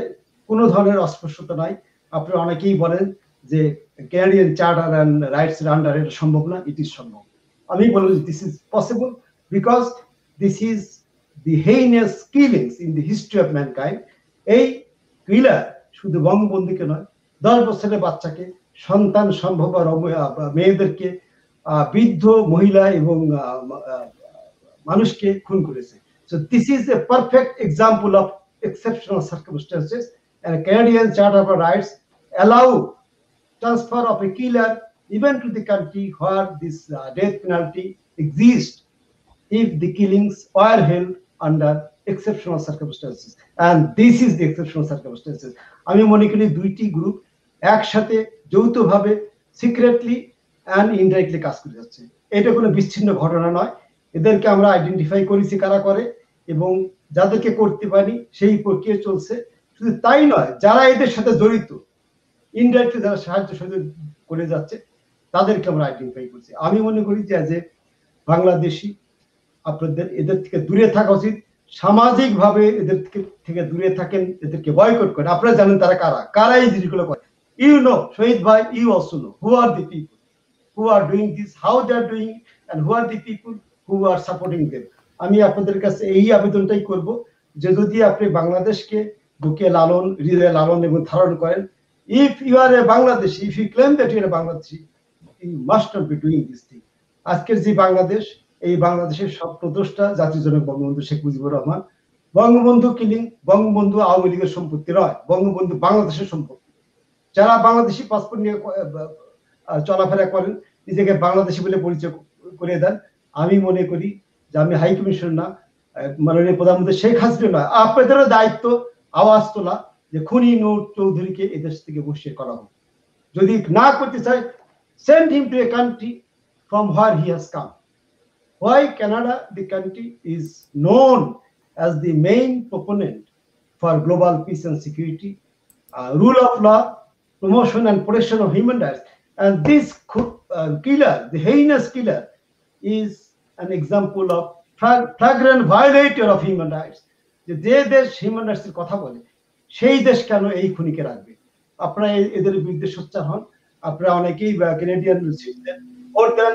কোনো ধরনের অস্পষ্টতা নাই। আপনারা অনেকেই বলেন যে ক্যানাডিয়ান চার্টার এন্ড রাইটস এর আন্ডারে সম্ভব না, ইট ইজ সম্ভব। আমি বলবো this is possible because this is the heinous killings in the history of mankind, এই কিলার শুধু বঙ্গবন্ধুকে নয়, 10 বছরের বাচ্চাকে, সন্তান সম্ভব মেয়েদেরকে, বৃদ্ধ মহিলা এবং মানুষকে খুন করেছে। So this is a perfect example of exceptional circumstances, and Canadian Charter of Rights allow transfer of a killer even to the country where this death penalty exists if the killings were held under exceptional circumstances, and this is the exceptional circumstances. আমি মনে করি দুইটি group একসাথে যৌথভাবে secretly and indirectly কাজ করে যাচ্ছে। এটা কোনো বিচ্ছিন্ন ঘটনা নয়, এদেরকে আমরা আইডেন্টিফাই করেছি কারা করে, এবং যাদেরকে করতে পারি সেই প্রক্রিয়া চলছে। শুধু তাই নয়, যারা এদের সাথে জড়িত ইনডাইরেক্টলি যারা সাহায্য করে যাচ্ছে তাদেরকে আমরা আইডেন্টিফাই করছি। আমি মনে করি যে বাংলাদেশি আপনাদের এদের থেকে দূরে থাকা উচিত, সামাজিকভাবে এদের থেকে দূরে থাকেন, এদেরকে বয়কট করেন। আপনারা জানেন তারা কারা এই জিনিসগুলো করে। ইউ নো শহীদ ভাই, you also know who are the people who are doing this, how they are doing, and who are the people who are supporting them. আমি আপনাদের কাছে এই আবেদনটাই করব যে যদি আপনি বাংলাদেশকে বুকে লালন, হৃদয়ে লালন এবং ধারণ করেন, if you are a Bangladeshi, if you claim that you are a Bangladeshi, you must not be doing this thing. আজকের যে বাংলাদেশ, এই বাংলাদেশের স্বপ্নদ্রষ্টা জাতির জনক বঙ্গবন্ধু শেখ মুজিবুর রহমান। বঙ্গবন্ধু কিলিং, বঙ্গবন্ধু আওয়ামী লীগের সম্পত্তি নয়, বঙ্গবন্ধু বাংলাদেশের সম্পত্তি। যারা বাংলাদেশি পাসপোর্ট নিয়ে চলাফেরা করেন, নিজেকে বাংলাদেশি বলে পরিচয় করে দেন, আমি মনে করি যে আমি হাই কমিশন না, মাননীয় প্রধানমন্ত্রী শেখ হাসিনা নয়, আপনাদেরও দায়িত্ব আওয়াজ তোলা যে খুনি নূর চৌধুরীকে এদেশ থেকে বহিষ্কার করা হোক। যদি না করতে চায়, send him to a country from where he has come. Why Canada, the country, is known as the main proponent for global peace and security, rule of law, promotion and protection of human rights, and this killer, the heinous killer, is an example of flagrant violator of human rights. যে দেশ human rights এর কথা বলে সেই দেশ কেন এই খুনিকে রাখবে? আপনারা এদের বিরুদ্ধে সোচ্চার হন। আপনারা অনেকেই ক্যানাডিয়ান সিটিজেন, ভোট দেন,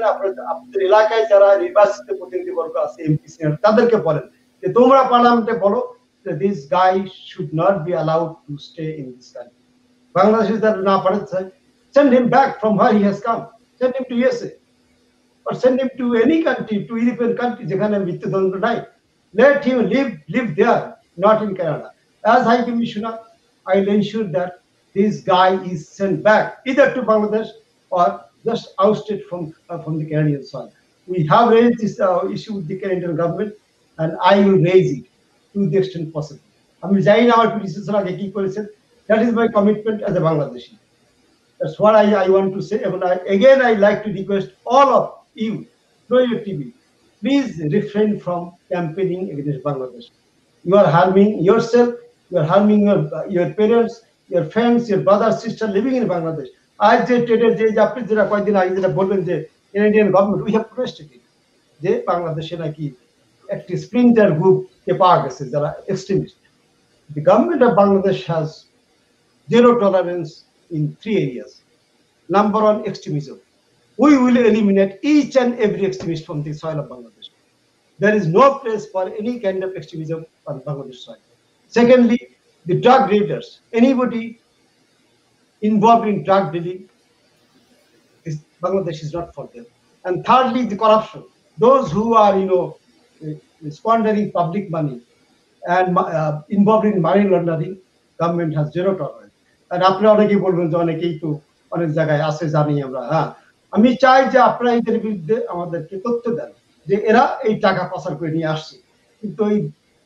আপনাদের এলাকায় যারা নির্বাচিত প্রতিনিধিবর্গ আছে, এমপি সিনেটর, তাদেরকে বলেন যে তোমরা পার্লামেন্টে বলো যে this guy should not be allowed to stay in this country. বাংলাদেশে যারা না পারে, send him back from where he has come, send him to USA or send him to any country, to European country যেখানে মৃত্যুদণ্ড নাই। Let him live there, not in Canada. As High Commissioner, I will ensure that this guy is sent back either to Bangladesh or just ousted from the Canadian soil. We have raised this issue with the Canadian government, and I will raise it to the extent possible. আমি জানি না আমার predecessor আগে কি করেছেন। That is my commitment as a Bangladeshi. That's what I want to say. And I like to request all of you, through your TV, please refrain from campaigning against Bangladesh. You are harming yourself, you are harming your parents, your friends, your brother, sister living in Bangladesh. আজ যে ট্রেডের যে আপনি যেটা কয়েকদিন আগে যেটা বললেন যে Canadian government, we have protested it, যে বাংলাদেশে নাকি একটি স্প্লিন্টার গ্রুপকে পাওয়া গেছে যারা extremist. The government of Bangladesh has zero tolerance in 3 areas. Number one, extremism. We will eliminate each and every extremist from the soil of Bangladesh. There is no place for any kind of extremism on Bangladesh soil. Secondly, the drug dealers. Anybody involved in drug dealing, Bangladesh is not for them. And thirdly, the corruption. Those who are, squandering public money and involved in money laundering, government has zero tolerance. And আপনারা অনেকেই বলবেন যে অনেকেই তো অনেক জায়গায় আছে, জানি আমরা। হ্যাঁ, আমি চাই যে আপনারা এদের বিরুদ্ধে আমাদেরকে তথ্য দেন যে এরা এই টাকা পাচার করে নিয়ে আসছে। কিন্তু এই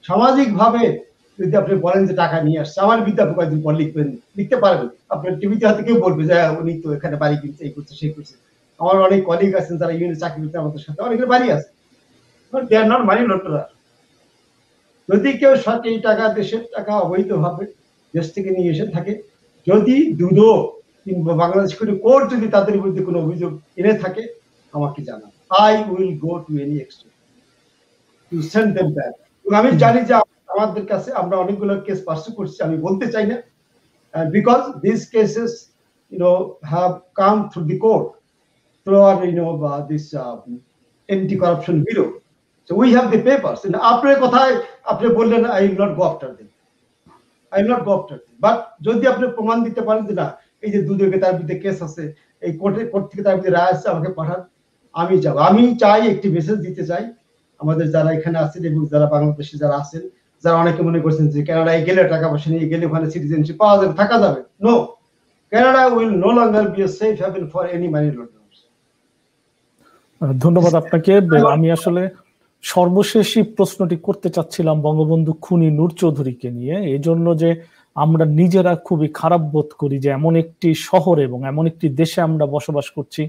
সামাজিকভাবে যদি আপনি বলেন যে টাকা নিয়ে আসছে, আমার বিরুদ্ধে আপনি কয়েকদিন পর লিখতে পারবেন। আপনার টিভিতে হয়তো কেউ বলবে যে উনি তো এখানে বাড়ি কিনছে, এই করছে, সেই করছে। আমার অনেক কলিগ আছেন যারা ইউনিয়নে চাকরি করতে আমাদের সাথে, অনেকের বাড়ি আছে, দে আর নট মানি লন্ডারার। যদি কেউ সরকারি টাকা, দেশের টাকা অবৈধভাবে দেশ থেকে নিয়ে এসে থাকে, যদি দুদো কিংবা বাংলাদেশ কোনো কোর্ট যদি তাদের বিরুদ্ধে কোনো অভিযোগ এনে থাকে, আমাকে জানান। I will go to any extent to send them back. আমি জানি যে আমাদের কাছে আমরা অনেকগুলো কেস পার্সু করছি, আমি বলতে চাই না, because these cases have come through the court, through our this anti-corruption bureau, So we have the papers. And আপনার কথায় আপনি বললেন I will not go after them. I will not go after them. But যদি আপনি প্রমাণ দিতে পারেন যে না এই যে দুদকে তার বিরুদ্ধে কেস আছে, এই কোর্ট থেকে তার বিরুদ্ধে রায় আছে, আমাকে পাঠান, আমি যাব। আমি চাই একটি মেসেজ দিতে চাই আমাদের যারা এখানে আছেন এবং যারা বাংলাদেশি যারা আছেন, যারা অনেকে মনে করছেন যে কানাডায় গেলে টাকা পয়সা নিয়ে গেলে ওখানে সিটিজেনশিপ পাওয়া যাবে, থাকা যাবে। No, Canada will no longer be a safe haven for any money launderers. ধন্যবাদ আপনাকে। আমি আসলে সর্বশেষই প্রশ্নটি করতে চাচ্ছিলাম বঙ্গবন্ধু খুনি নূর চৌধুরীকে নিয়ে, এই জন্য যে আমরা নিজেরা খুবই খারাপ বোধ করি যে এমন একটি শহরে এবং এমন একটি দেশে আমরা বসবাস করছি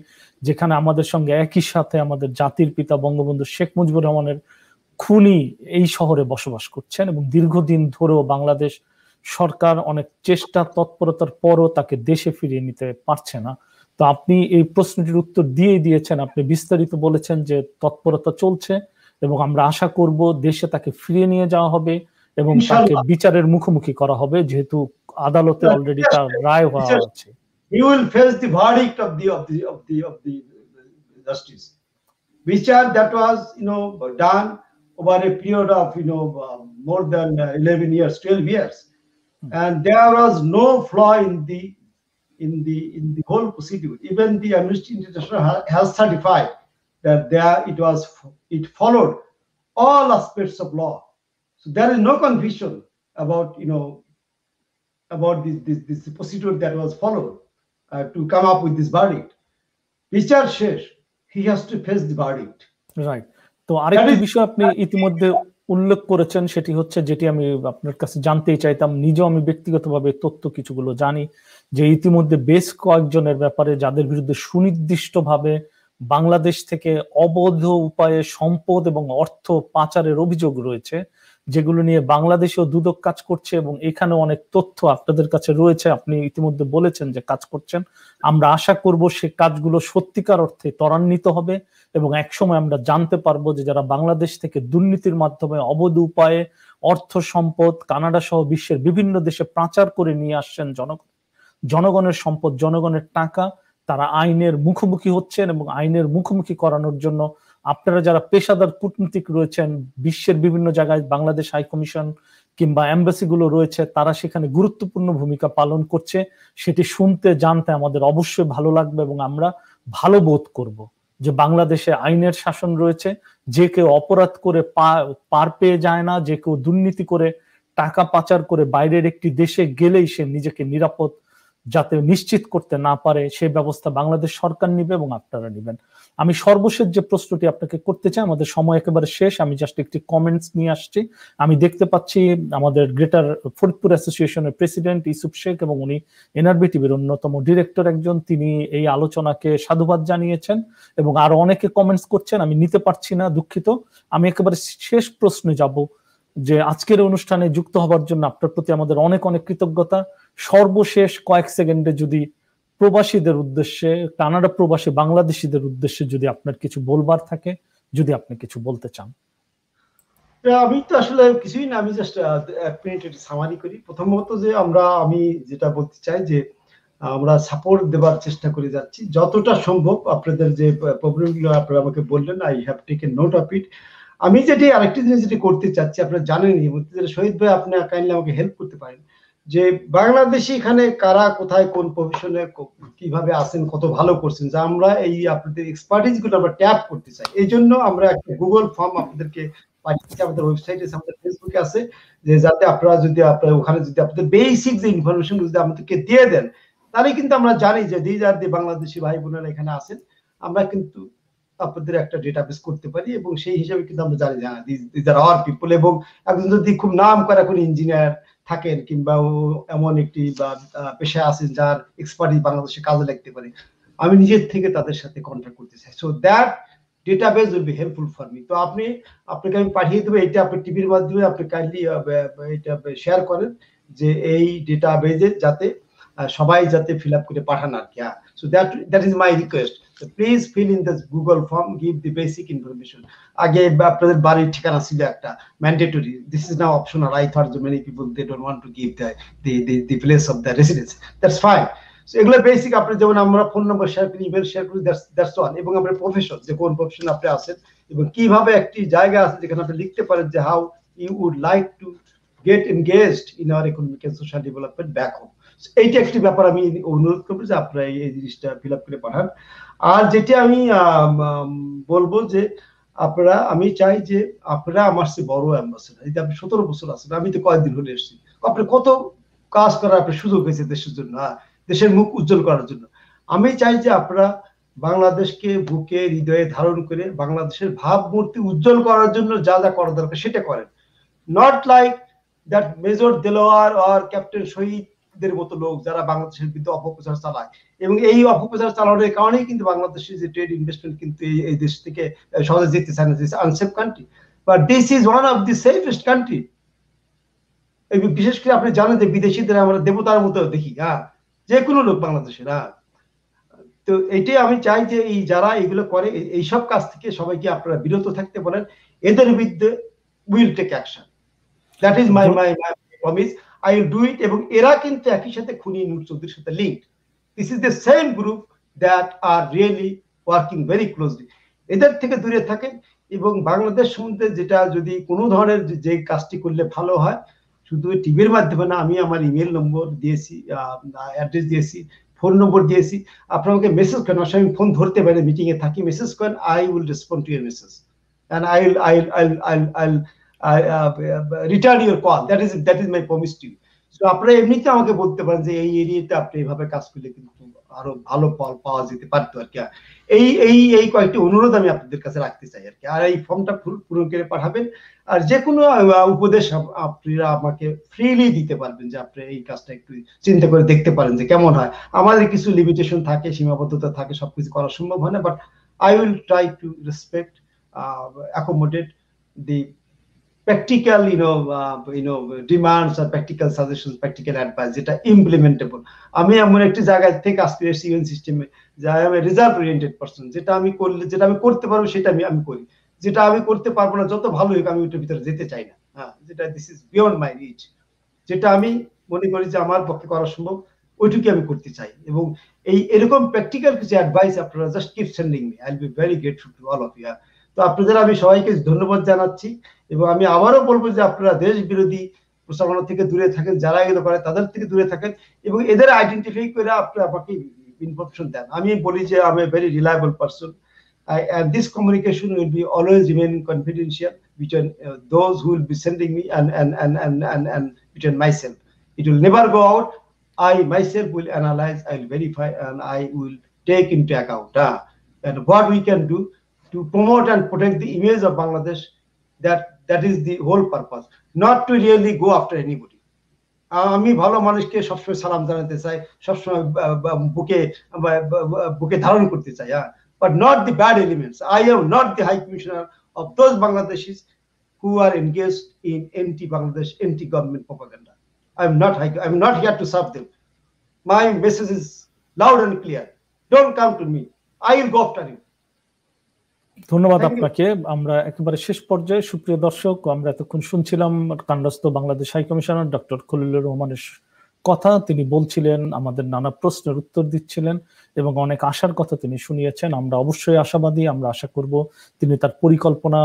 যেখানে আমাদের সঙ্গে একই সাথে আমাদের জাতির পিতা বঙ্গবন্ধু শেখ মুজিবুর রহমানের খুনি এই শহরে বসবাস করছেন এবং দীর্ঘদিন ধরেও বাংলাদেশ সরকার অনেক চেষ্টা তৎপরতার পরও তাকে দেশে ফিরিয়ে নিতে পারছে না। তো আপনি এই প্রশ্নটির উত্তর দিয়ে দিয়েছেন, আপনি বিস্তারিত বলেছেন যে তৎপরতা চলছে এবং আমরা আশা করব দেশে তাকে ফিরিয়ে নিয়ে যাওয়া হবে এবং তাকে বিচারের মুখোমুখি করা হবে, যেহেতু আদালতে অলরেডি তার রায় হওয়া আছে। He will face the verdict of the justice. বিচার that was done over a period of more than 11 years, 12 years, and there was no flaw in the whole procedure. Even the Amnesty International has certified that it followed all aspects of law. So there is no confusion about this procedure that was followed to come up with this verdict. Richard Shesh, he has to face the verdict. Right. তো আরেকটি বিষয় আপনি ইতিমধ্যে উল্লেখ করেছেন, সেটি হচ্ছে যেটি আমি আপনার কাছে জানতেই চাইতাম, নিজেও আমি ব্যক্তিগতভাবে তথ্য কিছুগুলো জানি যে ইতিমধ্যে বেশ কয়েকজনের ব্যাপারে যাদের বিরুদ্ধে সুনির্দিষ্টভাবে বাংলাদেশ থেকে অবৈধ উপায়ে সম্পদ এবং অর্থ পাচারের অভিযোগ রয়েছে, যেগুলো নিয়ে বাংলাদেশেও দুদক কাজ করছে এবং এখানে অনেক তথ্য আপনাদের কাছে রয়েছে, আপনি ইতিমধ্যে বলেছেন যে কাজ করছেন। আমরা আশা করব সে কাজগুলো সত্যিকার অর্থে ত্বরান্বিত হবে এবং একসময় আমরা জানতে পারবো যে যারা বাংলাদেশ থেকে দুর্নীতির মাধ্যমে অবৈধ উপায়ে অর্থ সম্পদ কানাডা সহ বিশ্বের বিভিন্ন দেশে পাচার করে নিয়ে আসছেন জনগণের সম্পদ, জনগণের টাকা, তারা আইনের মুখোমুখি হচ্ছেন এবং আইনের মুখোমুখি করানোর জন্য আপনারা যারা পেশাদার কূটনীতিক রয়েছেন বিশ্বের বিভিন্ন জায়গায়, বাংলাদেশ হাই কমিশন কিংবা এমবাসি গুলো রয়েছে, তারা সেখানে গুরুত্বপূর্ণ ভূমিকা পালন করছে। সেটি শুনতে জানতে আমাদের অবশ্যই ভালো লাগবে এবং আমরা ভালো বোধ করব যে বাংলাদেশে আইনের শাসন রয়েছে, যে কেউ অপরাধ করে পার পেয়ে যায় না, যে কেউ দুর্নীতি করে টাকা পাচার করে বাইরের একটি দেশে গেলেই সে নিজেকে নিরাপদ যাতে নিশ্চিত করতে না পারে সে ব্যবস্থা বাংলাদেশ সরকার নিবে এবং আপনারা নিবেন। আমি সর্বশেষ যে প্রশ্নটি আপনাকে করতে চাই, আমাদের সময় একেবারে শেষ, আমি জাস্ট একটি কমেন্টস নিয়ে আসছি। আমি দেখতে পাচ্ছি আমাদের গ্রেটার ফরিদপুর অ্যাসোসিয়েশনের প্রেসিডেন্ট ইউসুফ শেখ এবং উনি এনআরবি টিভির অন্যতম ডিরেক্টর একজন, তিনি এই আলোচনাকে সাধুবাদ জানিয়েছেন এবং আরো অনেকে কমেন্টস করছেন, আমি নিতে পারছি না, দুঃখিত। আমি একেবারে শেষ প্রশ্নে যাব যে আজকের অনুষ্ঠানে যুক্ত হবার জন্য আপনার প্রতি আমাদের অনেক অনেক কৃতজ্ঞতা। সর্বশেষ কয়েক সেকেন্ডে যদি প্রবাসীদের উদ্দেশ্যে, কানাডা প্রবাসী বাংলাদেশিদের উদ্দেশ্যে যদি আপনার কিছু বলবার থাকে, যদি আপনি কিছু বলতে চান। আমি তো আসলে কিছুই না, আমি জাস্ট এক মিনিট একটু সামারি করি। প্রথমত যে আমি যেটা বলতে চাই যে আমরা সাপোর্ট দেবার চেষ্টা করে যাচ্ছি যতটা সম্ভব। আপনাদের যে প্রবলেমগুলো আপনারা আমাকে বললেন, I have taken note of it. আমি যেটি আরেকটি জিনিস যেটি করতে চাচ্ছি, আপনারা জানেনই, শহীদ ভাই আপনি কাইন্ডলি আমাকে হেল্প করতে পারেন যে বাংলাদেশে এখানে কারা কোথায় কোন প্রফেশনে কিভাবে আছেন, কত ভালো করছেন, যা আমরা এই আপনাদের এক্সপার্টিস গুলো আমরা ট্যাপ করতে চাই। এই জন্য আমরা একটা গুগল ফর্ম আপনাদেরকে পাঠিয়েছি, আমাদের ওয়েবসাইটে আছে, আমাদের ফেসবুকে আছে, যে যাতে আপনারা যদি ওখানে যদি আপনাদের বেসিক যে ইনফরমেশন যদি আমাদেরকে দিয়ে দেন, তাহলে কিন্তু আমরা জানি যে দিজ আর দি বাংলাদেশি ভাই বোনেরা এখানে আছেন, আমরা কিন্তু আপনাদের একটা ডেটাবেস করতে পারি এবং সেই হিসাবে কিন্তু আমরা জানি যে দিজ আর আওয়ার পিপল। এবং একজন যদি খুব নাম করা কোনো ইঞ্জিনিয়ার থাকেন কিংবা এমন একটি পেশায় আছেন যার এক্সপার্টিস বাংলাদেশে কাজে লাগতে পারে, আমি নিজের থেকে তাদের সাথে কন্ট্যাক্ট করতে চাই। So that database will be helpful for me. তো আপনাকে আমি পাঠিয়ে দেবো, এটা আপনি টিভির মাধ্যমে আপনি কাইন্ডলি এটা শেয়ার করেন যে এই ডেটাবেজে যাতে সবাই যাতে ফিল আপ করে পাঠান আর কি। So that is my request. So please fill in this Google form, give the basic information. আগে আপনাদের বাড়ির ঠিকানা ছিল একটা mandatory, this is now optional. I thought so many people they don't want to give the place of their residence. That's fine. এগুলো basic. আপনি যেমন আমরা ফোন নাম্বার শেয়ার করি, ইমেল শেয়ার করি, দ্যাটস ওয়ান। এবং আপনার প্রফেশন, যে কোন প্রফেশন আপনি আছেন এবং কিভাবে একটি জায়গা আছে যেখানে আপনি লিখতে পারেন যে how you would like to get engaged in our economic and social development back home. এইটা একটি ব্যাপার আমি অনুরোধ করবো যে আপনারা এই জিনিসটা ফিল আপ করে পাঠান। আর যেটা আমি বলবো যে আপনারা, আমি চাই যে আপনারা আমার চেয়ে বড় অ্যাম্বাসেডর। এই যে আপনি 17 বছর আছেন, আমি তো কয়েকদিন হলে এসেছি, আপনি কত কাজ করার আপনার সুযোগ হয়েছে দেশের জন্য, দেশের মুখ উজ্জ্বল করার জন্য। আমি চাই যে আপনারা বাংলাদেশকে বুকে হৃদয়ে ধারণ করে বাংলাদেশের ভাবমূর্তি উজ্জ্বল করার জন্য যা যা করা দরকার সেটা করেন। Not like that major Delwar আর ক্যাপ্টেন শহীদদের মতো লোক যারা বাংলাদেশের বিরুদ্ধে অপপ্রচার চালায়। এবং এই অপপ্রচার চালানোর কারণেই কিন্তু বাংলাদেশের যে ট্রেড ইনভেস্টমেন্ট কিন্তু এই দেশ থেকে সহজে যেতে চায় না, this unsafe country, but this is one of the safest country. বিশেষ করে আপনি জানেন যে বিদেশিদের আমরা দেবতার মতো দেখি, যে কোনো লোক বাংলাদেশের। তো এটাই আমি চাই যে এই যারা এগুলো করে এইসব কাজ থেকে সবাইকে আপনারা বিরত থাকতে বলেন, এদের বিরুদ্ধে will take action. That is my promise, I will do it. এবং এরা কিন্তু একই সাথে খুনি নূর চৌধুরীর সাথে linked. This is the same group that are really working very closely. এদের থেকে দূরে থাকেন। এবং বাংলাদেশ সম্বন্ধে যেটা যদি কোনো ধরনের যে কাজটি করলে ভালো হয়, শুধু টিভির মাধ্যমে না, আমি আমার ইমেল নম্বর দিয়েছি, অ্যাড্রেস দিয়েছি, ফোন নম্বর দিয়েছি। আপনাকে মেসেজ করেন, আসলে আমি ফোন ধরতে পারি, মিটিং এ থাকি, মেসেজ করেন, I will respond to your message and I will return your call. That is my promise to you. So আপনারা এমনিতে আমাকে বলতে পারেন যে এই এরিয়াতে আপনি এইভাবে কাজ করলে কিন্তু আরো ভালো ফল পাওয়া যেতে পারতো আর কি। এই কয়েকটি অনুরোধ আমি আপনাদের কাছে রাখতে চাই আর কি। আর এই ফর্মটা পূরণ করে পাঠাবেন। আর যে কোনো উপদেশ আপনারা আমাকে ফ্রিলি দিতে পারবেন যে আপনি এই কাজটা একটু চিন্তা করে দেখতে পারেন যে কেমন হয়। আমাদের কিছু লিমিটেশন থাকে, সীমাবদ্ধতা থাকে, সবকিছু করা সম্ভব হয় না, but I will try to respect, accommodate the practical demands or practical suggestions, practical advice যেটা implementable। আমি এমন একটি জায়গা থেকে আজকে এসেছি ইউএন সিস্টেমে যে I M a result oriented person. যেটা আমি করলে, যেটা আমি করতে পারবো সেটা আমি করি, যেটা আমি করতে পারবো না যত ভালো হোক আমি ওটার ভিতরে যেতে চাই না। যেটা this is beyond my reach, যেটা আমি মনে করি যে আমার পক্ষে করা সম্ভব ওইটুকু আমি করতে চাই। এবং এরকম প্র্যাকটিক্যাল কিছু অ্যাডভাইস আপনারা just keep sending me, I will be very grateful to all of you. তো আপনাদের আমি সবাইকে ধন্যবাদ জানাচ্ছি। এবং আমি আবারও বলবো যে আপনারা দেশ বিরোধী প্রচারণা থেকে দূরে থাকেন, যারা এগুলো করে তাদের থেকে দূরে থাকেন এবং এদের আইডেন্টিফাই করে আপনারা আমাকে ইনফরমেশন দেন। আমি বলি যে I M a very reliable person, and this communication will be always remain confidential between those who will be sending me and between myself. It will never go out. I myself will analyze, I will verify, and I will take into account and what we can do to promote and protect the image of Bangladesh. That is the whole purpose, not to really go after anybody. আমি ভালো মানুষকে সবসময় সালাম জানাতে চাই, সবসময় বুকে ধারণ করতে চাই, but not the bad elements. I am not the High Commissioner of those Bangladeshis who are engaged in anti-Bangladesh, anti-government propaganda. I'm not here to serve them. My message is loud and clear. Don't come to me. I will go after you. ধন্যবাদ আপনাকে। আমরা একেবারে শেষ পর্যায়ে, সুপ্রিয় দর্শক, আমরা এতক্ষণ শুনছিলাম কান্ডস্থ Bangladesh high commissioner doctor Khalilur রহমানের কথা। তিনি বলছিলেন, আমাদের নানা প্রশ্নের উত্তর দিচ্ছিলেন এবং অনেক আশার কথা তিনি শুনিয়েছেন। আমরা অবশ্যই আশাবাদী। আমরা আশা করব তিনি তার পরিকল্পনা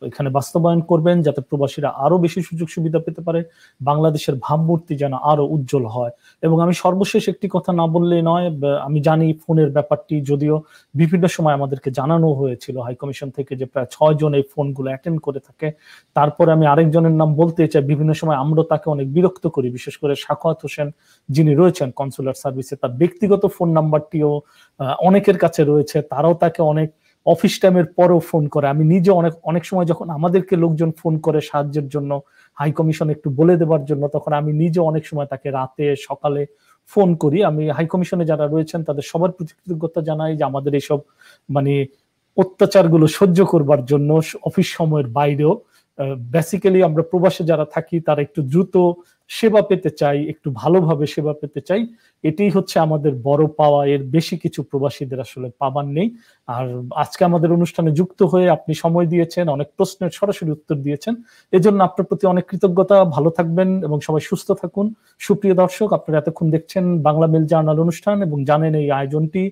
এখানে বাস্তবায়ন করবেন যাতে প্রবাসীরা আরো বেশি সুযোগ সুবিধা পেতে পারে, বাংলাদেশের ভাবমূর্তি যেন আরো উজ্জ্বল হয়। এবং আমি সর্বশেষ একটি কথা না বললেই নয়, আমি জানি ফোনের ব্যাপারটি যদিও বিভিন্ন সময় আমাদেরকে জানানো হয়েছিল হাই কমিশন থেকে যে প্রায় 6 জন এই ফোনগুলো অ্যাটেন্ড করে থাকে। তারপরে আমি আরেকজনের নাম বলতে চাই, বিভিন্ন সময় আমরা তাকে অনেক বিরক্ত করি, বিশেষ করে সাখাওয়াত হোসেন যিনি রয়েছেন কনসুলার সার্ভিসে, তার ব্যক্তিগত ফোন নাম্বারটিও অনেকের কাছে রয়েছে। তারাও তাকে অনেক অফিস টাইমের পরেও ফোন করে। আমি নিজে অনেক সময় যখন আমাদেরকে লোকজন ফোন করে সাহায্যের জন্য, হাই কমিশন একটু বলে দেওয়ার জন্য, তখন আমি নিজে অনেক সময় তাকে রাতে সকালে ফোন করি। আমি হাই কমিশনে যারা রয়েছেন তাদের সবার প্রতি কৃতজ্ঞতা জানাই যে আমাদের এইসব অত্যাচারগুলো সহ্য করবার জন্য অফিস সময়ের বাইরেও বেসিক্যালি আমরা প্রবাসে যারা থাকি তারা একটু দ্রুত সেবা পেতে চাই, একটু ভালোভাবে সেবা পেতে চাই এটাই হচ্ছে আমাদের বড় পাওয়া, এর বেশি কিছু প্রবাসীদের আসলে পাবার নেই। আর আজকে আমাদের অনুষ্ঠানে যুক্ত হয়ে আপনি সময় দিয়েছেন, অনেক প্রশ্নের সরাসরি উত্তর দিয়েছেন, এজন্য আপনার প্রতি অনেক কৃতজ্ঞতা। ভালো থাকবেন এবং সবাই সুস্থ থাকুন। সুপ্রিয় দর্শক, আপনারা এতক্ষণ দেখছেন বাংলা মেইল জার্নাল অনুষ্ঠান এবং জানেন এই আয়োজনটি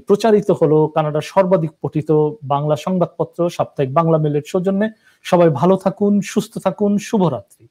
প্রচারিত হলো কানাডার সর্বাধিক পঠিত বাংলা সংবাদপত্র সাপ্তাহিক বাংলা মেইলের সৌজন্যে। সবাই ভালো থাকুন, সুস্থ থাকুন, শুভরাত্রি।